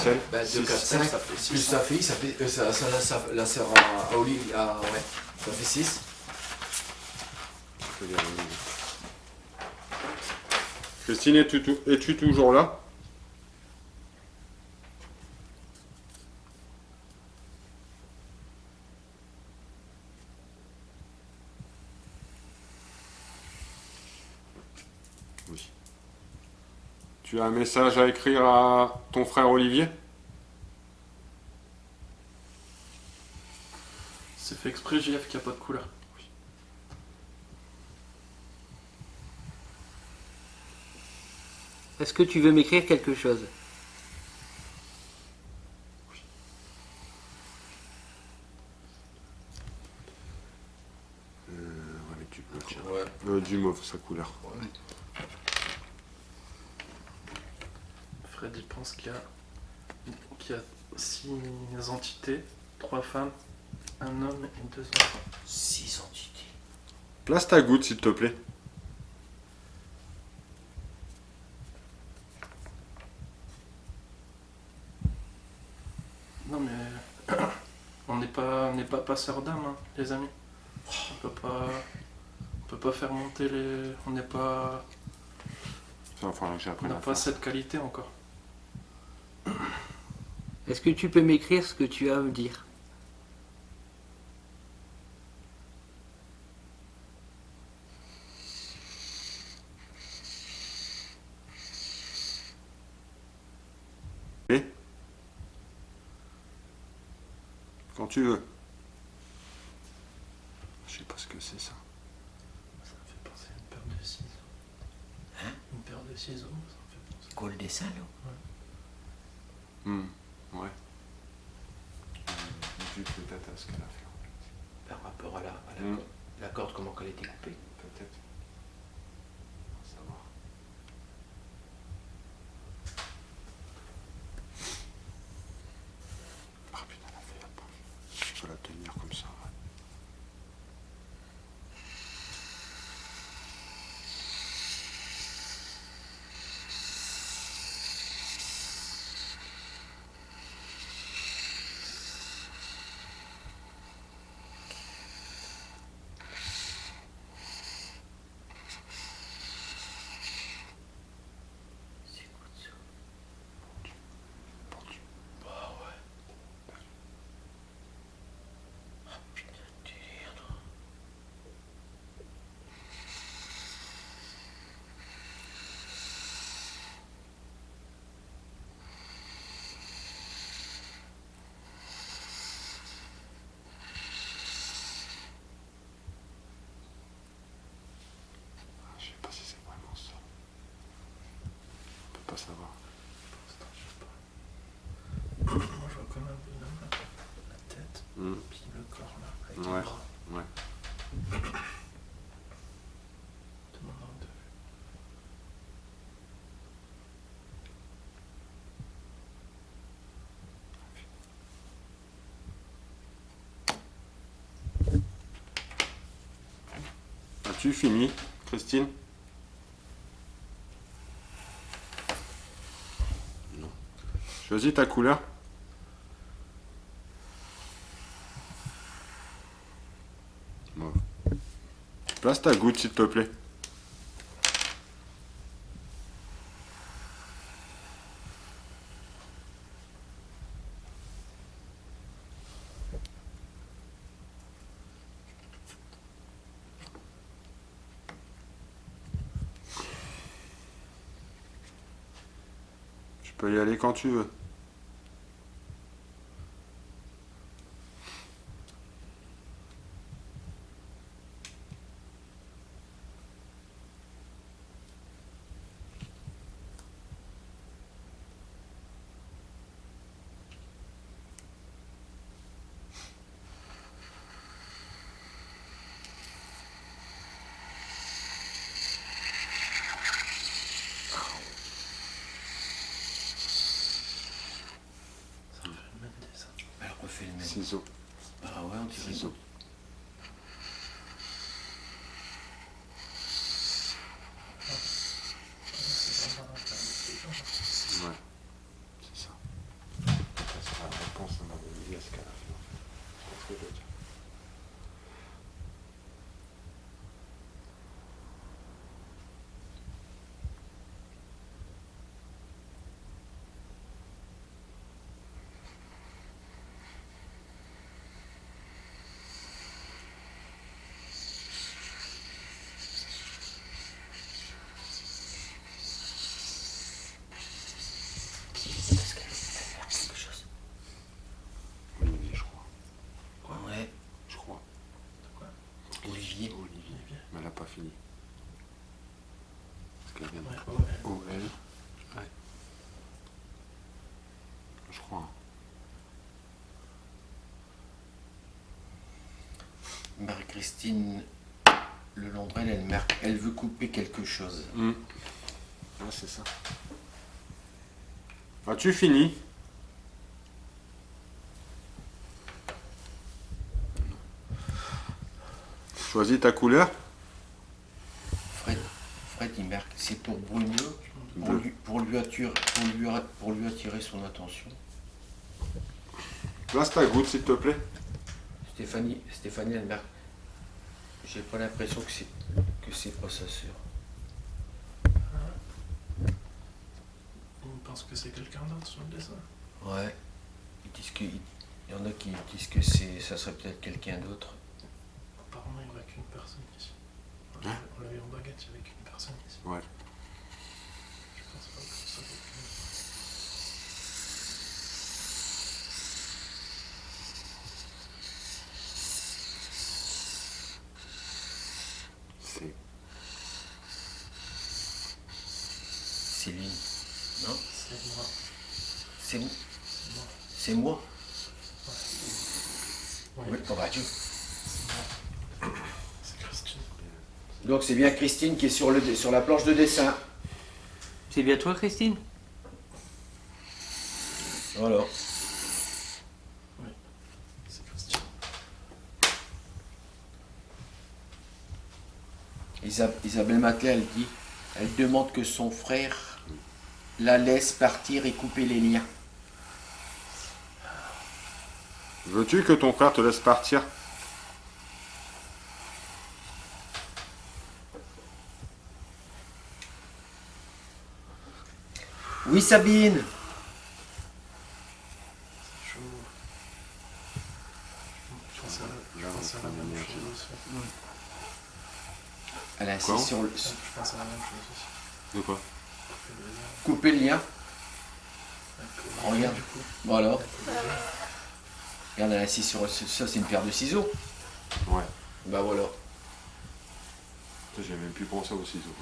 Speaker 3: Celle.
Speaker 6: Bah, 2, 4, 5,
Speaker 4: ça fait 6.
Speaker 6: plus sa fille, ça fait. La sœur à Olivier, ouais, ça fait 6.
Speaker 3: Christine, es-tu toujours là? Oui. Tu as un message à écrire à ton frère Olivier?
Speaker 4: C'est fait exprès, JF, qu'il n'y a pas de couleur.
Speaker 5: Est-ce que tu veux m'écrire quelque chose?
Speaker 3: Avec du bleu, tiens.
Speaker 6: Ouais.
Speaker 3: Du mauve, sa couleur.
Speaker 4: Fred, il pense qu'il y a 6 entités, 3 femmes, un homme et 2 enfants.
Speaker 6: 6 entités.
Speaker 3: Place ta goutte, s'il te plaît.
Speaker 4: Non mais on n'est pas passeur d'âme, hein, les amis. On peut pas faire monter les. On n'est pas.
Speaker 3: Ça va falloir que
Speaker 4: On
Speaker 3: j'apprenne
Speaker 4: n'a
Speaker 3: à
Speaker 4: pas
Speaker 3: faire.
Speaker 4: cette qualité encore.
Speaker 5: Est-ce que tu peux m'écrire ce que tu as à me dire?
Speaker 3: Quand tu veux. Je sais pas ce que c'est ça.
Speaker 4: Ça me fait penser à une paire de ciseaux.
Speaker 6: Hein?
Speaker 4: Une paire de ciseaux, ça me fait penser.
Speaker 6: Quoi, le dessin, là?
Speaker 3: Ouais. Vu peut-être à ce qu'elle a fait.
Speaker 6: Par rapport à
Speaker 3: Hmm.
Speaker 6: la corde, comment qu'elle a été coupée.
Speaker 3: Peut-être. On va savoir. Ah putain, la feuille, hop. Je peux la tenir comme ça. Ouais. Je sais pas si c'est vraiment ça. On peut pas savoir.
Speaker 4: Moi je vois comme un bonhomme, la tête,
Speaker 3: Hmm.
Speaker 4: puis le corps là, avec
Speaker 3: Ouais.
Speaker 4: les bras.
Speaker 3: Ouais. As-tu fini, Christine? Non. Choisis ta couleur. Mauve. Place ta goutte, s'il te plaît. Tu peux y aller quand tu veux.
Speaker 5: Elle refait le même.
Speaker 3: Ciseaux.
Speaker 5: Ah ouais, on dirait.
Speaker 3: Ciseaux. Ouais, c'est ça. Ça sera la réponse à ma vie à ce qu'elle a fait. C'est ce que je veux dire.
Speaker 5: Est-ce qu'elle va faire quelque chose?
Speaker 3: Olivier, je crois.
Speaker 5: Ouais.
Speaker 3: Je crois.
Speaker 5: Olivier.
Speaker 3: Olivier. Mais elle n'a pas fini. Parce qu'elle vient de...
Speaker 4: Ouais, ouais.
Speaker 3: O-L. Ouais. Je crois. Hein.
Speaker 7: Marie-Christine Lelandrel, elle marque, elle veut couper quelque chose.
Speaker 3: Ah, c'est ça. As-tu fini? Choisis ta couleur.
Speaker 7: Fred, il marque, c'est pour Bruno, pour lui attirer son attention.
Speaker 3: Place ta goutte, s'il te plaît.
Speaker 7: Stéphanie, elle marque, j'ai pas l'impression que c'est pas sa sœur.
Speaker 4: On pense que c'est quelqu'un d'autre sur le dessin.
Speaker 7: Ouais. Ils disent il y en a qui disent que ça serait peut-être quelqu'un d'autre.
Speaker 4: Apparemment, il n'y aurait qu'une personne ici.
Speaker 3: Hein?
Speaker 4: On l'a vu en baguette, il n'y avait qu'une personne ici.
Speaker 3: Ouais.
Speaker 4: Je pense pas que ce soit quelqu'un.
Speaker 3: C'est...
Speaker 7: Céline. Non?
Speaker 4: C'est moi.
Speaker 7: C'est moi.
Speaker 4: C'est moi.
Speaker 7: C'est moi.
Speaker 4: Ouais.
Speaker 7: Oui, oh bah Dieu.
Speaker 4: C'est Christine.
Speaker 7: Donc c'est bien Christine qui est sur la planche de dessin.
Speaker 5: C'est bien toi, Christine?
Speaker 7: Voilà.
Speaker 4: C'est Christine.
Speaker 7: Isabelle Matelet, elle demande que son frère la laisse partir et couper les liens.
Speaker 3: Veux-tu que ton frère te laisse partir?
Speaker 7: Oui, Sabine.
Speaker 4: C'est chaud. Je pense à la même chose aussi.
Speaker 7: Elle insiste
Speaker 3: Quoi?
Speaker 7: sur le...
Speaker 4: Je pense à la même chose aussi.
Speaker 3: De quoi?
Speaker 7: Couper le lien. Regarde.
Speaker 4: Du coup,
Speaker 7: Voilà. Regarde, elle insiste sur... Ça, c'est une paire de ciseaux.
Speaker 3: Ouais.
Speaker 7: Bah voilà.
Speaker 3: J'ai même plus pensé aux ciseaux.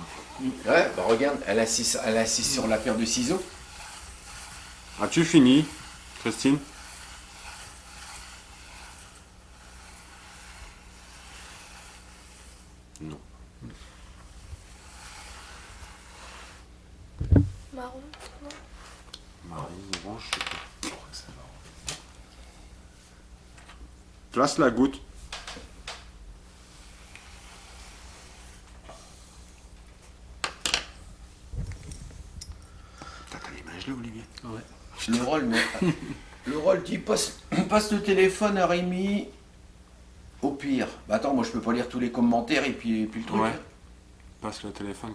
Speaker 7: Ouais, bah regarde, elle insiste sur la paire de ciseaux.
Speaker 3: As-tu fini, Christine? Non.
Speaker 9: Marron.
Speaker 3: Marine, orange, je sais pas.
Speaker 4: je crois que c'est marrant.
Speaker 3: Place la goutte.
Speaker 7: Le rôle, mais... Le rôle dit passe le téléphone à Rémi. Au pire. Bah attends, moi je peux pas lire tous les commentaires et puis le truc.
Speaker 3: Ouais. Passe le téléphone.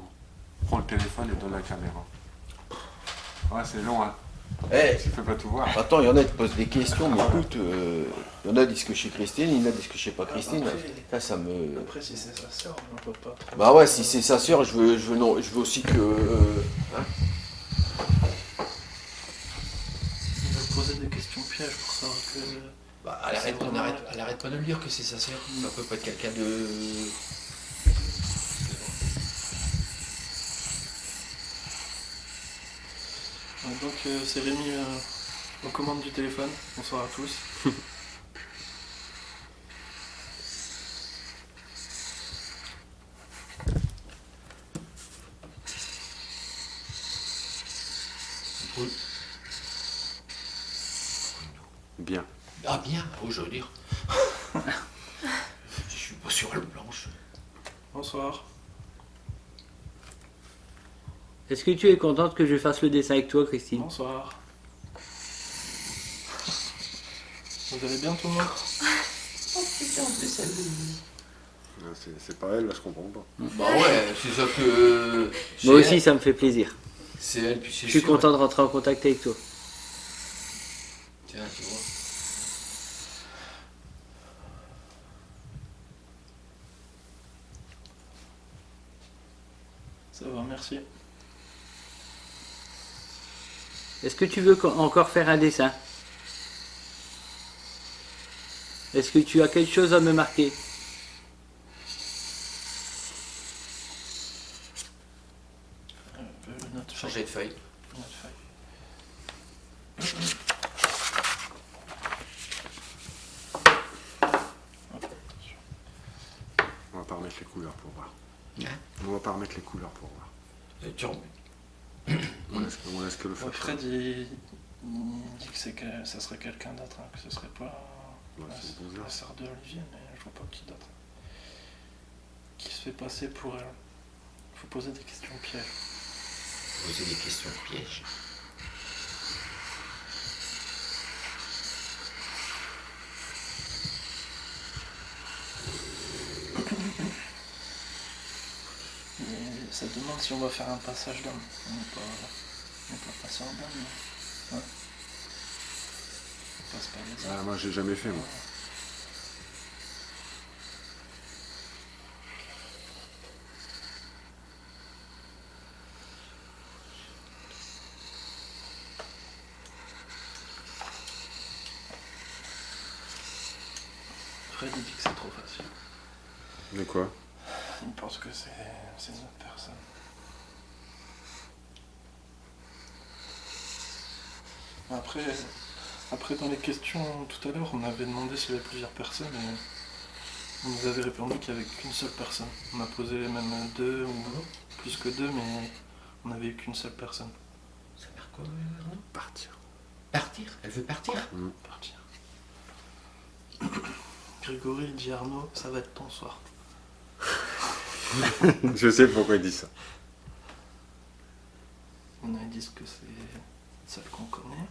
Speaker 3: Prends le téléphone et donne la caméra. Ouais, c'est long, hein.
Speaker 7: Eh,
Speaker 3: Tu peux pas tout voir.
Speaker 7: attends, il y en a qui posent des questions, mais écoute, il y en a qui disent que chez Christine, il y en a qui disent que je sais pas Christine. Ça me...
Speaker 4: Après, si c'est sa sœur, on peut pas trop.
Speaker 7: Bah ouais, si c'est sa sœur, je veux aussi que... hein.
Speaker 4: Il va te poser des questions pièges pour savoir que.
Speaker 6: Bah, elle arrête pas de le dire que c'est sa sœur. Ça peut pas être quelqu'un de...
Speaker 4: Donc, c'est Rémi aux commandes du téléphone. Bonsoir à tous.
Speaker 3: Bien.
Speaker 6: Ah bien, oh, je veux dire. Je suis pas sur le planche.
Speaker 4: Bonsoir.
Speaker 10: Est-ce que tu es contente que je fasse le dessin avec toi, Christine?
Speaker 4: Bonsoir. Vous allez bien tout le monde?
Speaker 6: Oh putain, c'est celle
Speaker 3: C'est pas elle, là, je comprends pas.
Speaker 6: Bah ouais, c'est ça que...
Speaker 10: Moi aussi, ça me fait plaisir.
Speaker 6: C'est elle, puis c'est
Speaker 10: Je suis
Speaker 6: sûr.
Speaker 10: content de rentrer en contact avec toi.
Speaker 6: Tiens, tu vois.
Speaker 4: Ça va, merci.
Speaker 10: Est-ce que tu veux encore faire un dessin? Est-ce que tu as quelque chose à me marquer?
Speaker 4: Notre
Speaker 6: Changer de feuille.
Speaker 4: Notre feuille.
Speaker 3: On va pas remettre les couleurs pour voir.
Speaker 6: Hein?
Speaker 3: On va pas remettre les couleurs pour voir.
Speaker 6: Tu remets.
Speaker 3: On laisse que le feu.
Speaker 4: Ouais, Fred, il dit que ça serait quelqu'un d'autre, hein, que ce serait pas
Speaker 3: Ouais, c'est bizarre.
Speaker 4: la sœur de Olivier, mais je vois pas qui d'autre. Qui se fait passer pour elle. Faut poser des questions pièges.
Speaker 6: Poser des questions pièges.
Speaker 4: Et ça demande si on va faire un passage d'âme. On n'est pas passé en dame, mais... Ouais. On passe par les âmes.
Speaker 3: Ah, moi, j'ai jamais fait, moi.
Speaker 4: Fred, il dit que c'est trop facile.
Speaker 3: De quoi?
Speaker 4: Il pense que c'est une autre personne. Après, dans les questions tout à l'heure, on avait demandé s'il y avait plusieurs personnes et on nous avait répondu qu'il n'y avait qu'une seule personne. On a posé même deux ou plus que deux, mais on n'avait eu qu'une seule personne.
Speaker 6: Ça veut dire quoi?
Speaker 3: Partir.
Speaker 6: Partir? Elle veut partir?
Speaker 4: Partir. Grégory dit Arnaud, ça va être ton soir.
Speaker 3: Je sais pourquoi il dit ça.
Speaker 4: On a dit que c'est celle qu'on connaît.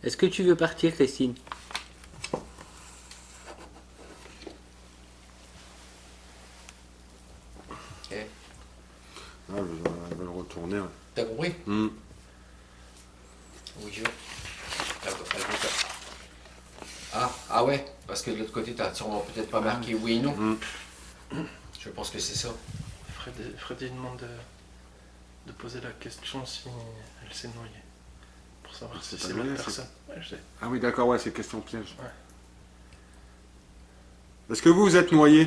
Speaker 10: Est-ce que tu veux partir, Christine?
Speaker 6: Eh,
Speaker 3: Ah, elle va le retourner. Ouais.
Speaker 6: t'as compris?
Speaker 3: Hmm.
Speaker 6: Oui, je veux. Elle veut pas. Ah ouais, parce que de l'autre côté, t'as sûrement peut-être pas marqué oui et non.
Speaker 3: Hmm.
Speaker 6: Je pense que c'est ça.
Speaker 4: Fred il demande de poser la question si elle s'est noyée. Pour savoir si
Speaker 3: C'est
Speaker 4: c'est
Speaker 3: pas
Speaker 4: l'autre
Speaker 3: noyé,
Speaker 4: personne. Ouais, je sais.
Speaker 3: Ah oui, d'accord, ouais, c'est question piège.
Speaker 4: Ouais.
Speaker 3: Est-ce que vous êtes noyé?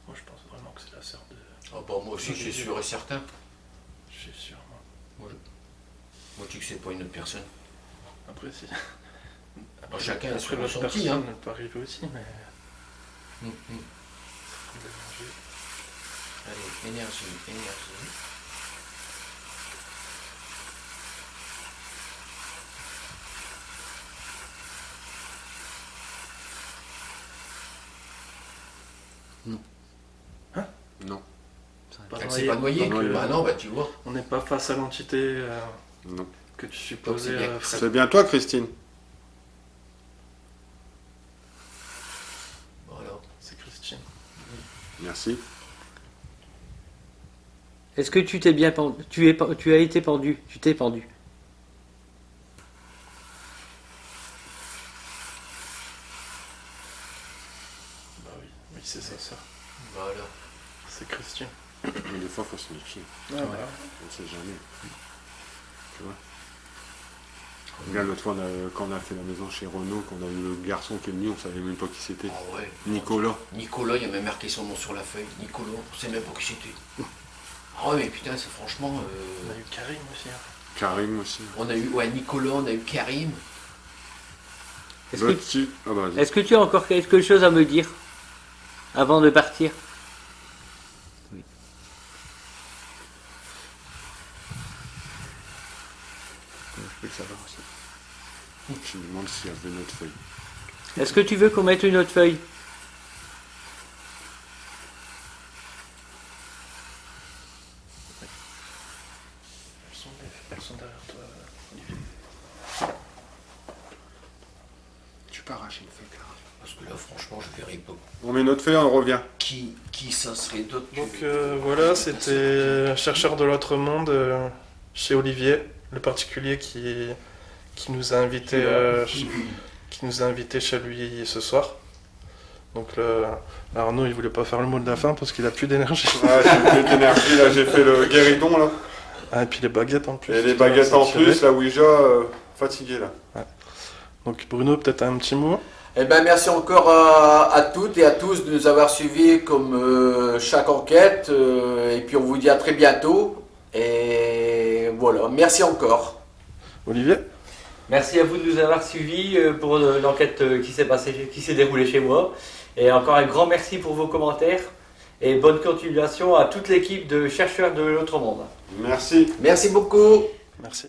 Speaker 4: Moi, je pense vraiment que c'est la sœur de...
Speaker 6: Ah bah moi aussi, je suis sûr et certain.
Speaker 4: Je suis sûr, moi.
Speaker 6: Moi, tu sais que c'est pas une autre personne.
Speaker 4: Après, si...
Speaker 6: Bon, chacun a
Speaker 4: Après,
Speaker 6: son
Speaker 4: l'autre
Speaker 6: ressenti,
Speaker 4: personne,
Speaker 6: hein.
Speaker 4: elle peut arriver aussi, mais...
Speaker 6: Allez, énergie.
Speaker 8: Non.
Speaker 6: Elle s'est pas noyée.
Speaker 4: Donc,
Speaker 6: Bah non, bah tu vois.
Speaker 4: on n'est pas face à l'entité
Speaker 3: Non.
Speaker 4: que tu supposais.
Speaker 6: Donc, c'est bien.
Speaker 3: C'est bien toi, Christine.
Speaker 6: Voilà.
Speaker 4: C'est Christine.
Speaker 3: Merci.
Speaker 10: Est-ce que tu t'es bien pendu? Tu as été pendu. Tu t'es pendu.
Speaker 4: Bah oui, oui c'est ça.
Speaker 6: Voilà.
Speaker 4: C'est Christine.
Speaker 3: Mais des fois, il faut se méfier.
Speaker 4: Ah, voilà.
Speaker 3: On ne sait jamais. Tu vois. Regarde, l'autre fois, quand on a fait la maison chez Renault, qu'on a eu le garçon qui est venu, on savait même pas qui c'était.
Speaker 6: Ah ouais.
Speaker 3: Nicolas.
Speaker 6: Nicolas, il y a même marqué son nom sur la feuille. Nicolas, on sait même pas qui c'était. Ah ouais, mais putain, c'est franchement.
Speaker 4: On a eu Karim aussi. Hein.
Speaker 3: Karim aussi.
Speaker 6: On a eu Nicolas, on a eu Karim.
Speaker 10: Est-ce
Speaker 3: Ah bah, vas-y.
Speaker 10: que tu as encore quelque chose à me dire avant de partir?
Speaker 8: Je peux le savoir aussi.
Speaker 3: Je me demande s'il y avait notre feuille.
Speaker 10: Est-ce que tu veux qu'on mette une autre feuille?
Speaker 4: Elles sont derrière toi, Olivier.
Speaker 8: Tu peux arracher une feuille, Clara.
Speaker 6: Parce que là, franchement, je verrais pas
Speaker 3: On met notre feuille, on revient.
Speaker 6: qui ça serait d'autre.
Speaker 4: Donc voilà, c'était Chercheur de l'autre monde chez Olivier, le particulier qui nous a invités chez lui ce soir. Donc là, Arnaud il voulait pas faire le mot de la fin parce qu'il a plus d'énergie.
Speaker 3: Ah, j'ai plus d'énergie, là, j'ai fait le guéridon, là.
Speaker 4: Ah, et puis les baguettes en plus.
Speaker 3: Et les baguettes en plus, la Ouija, fatigué, là.
Speaker 4: Ouais. Donc Bruno, peut-être un petit mot.
Speaker 6: Eh ben, merci encore à toutes et à tous de nous avoir suivis comme chaque enquête. Et puis on vous dit à très bientôt. Et voilà, merci encore.
Speaker 4: Olivier.
Speaker 2: Merci à vous de nous avoir suivis pour l'enquête qui s'est déroulée chez moi. Et encore un grand merci pour vos commentaires. Et bonne continuation à toute l'équipe de Chercheurs de l'autre monde.
Speaker 3: Merci.
Speaker 6: Merci beaucoup.
Speaker 4: Merci.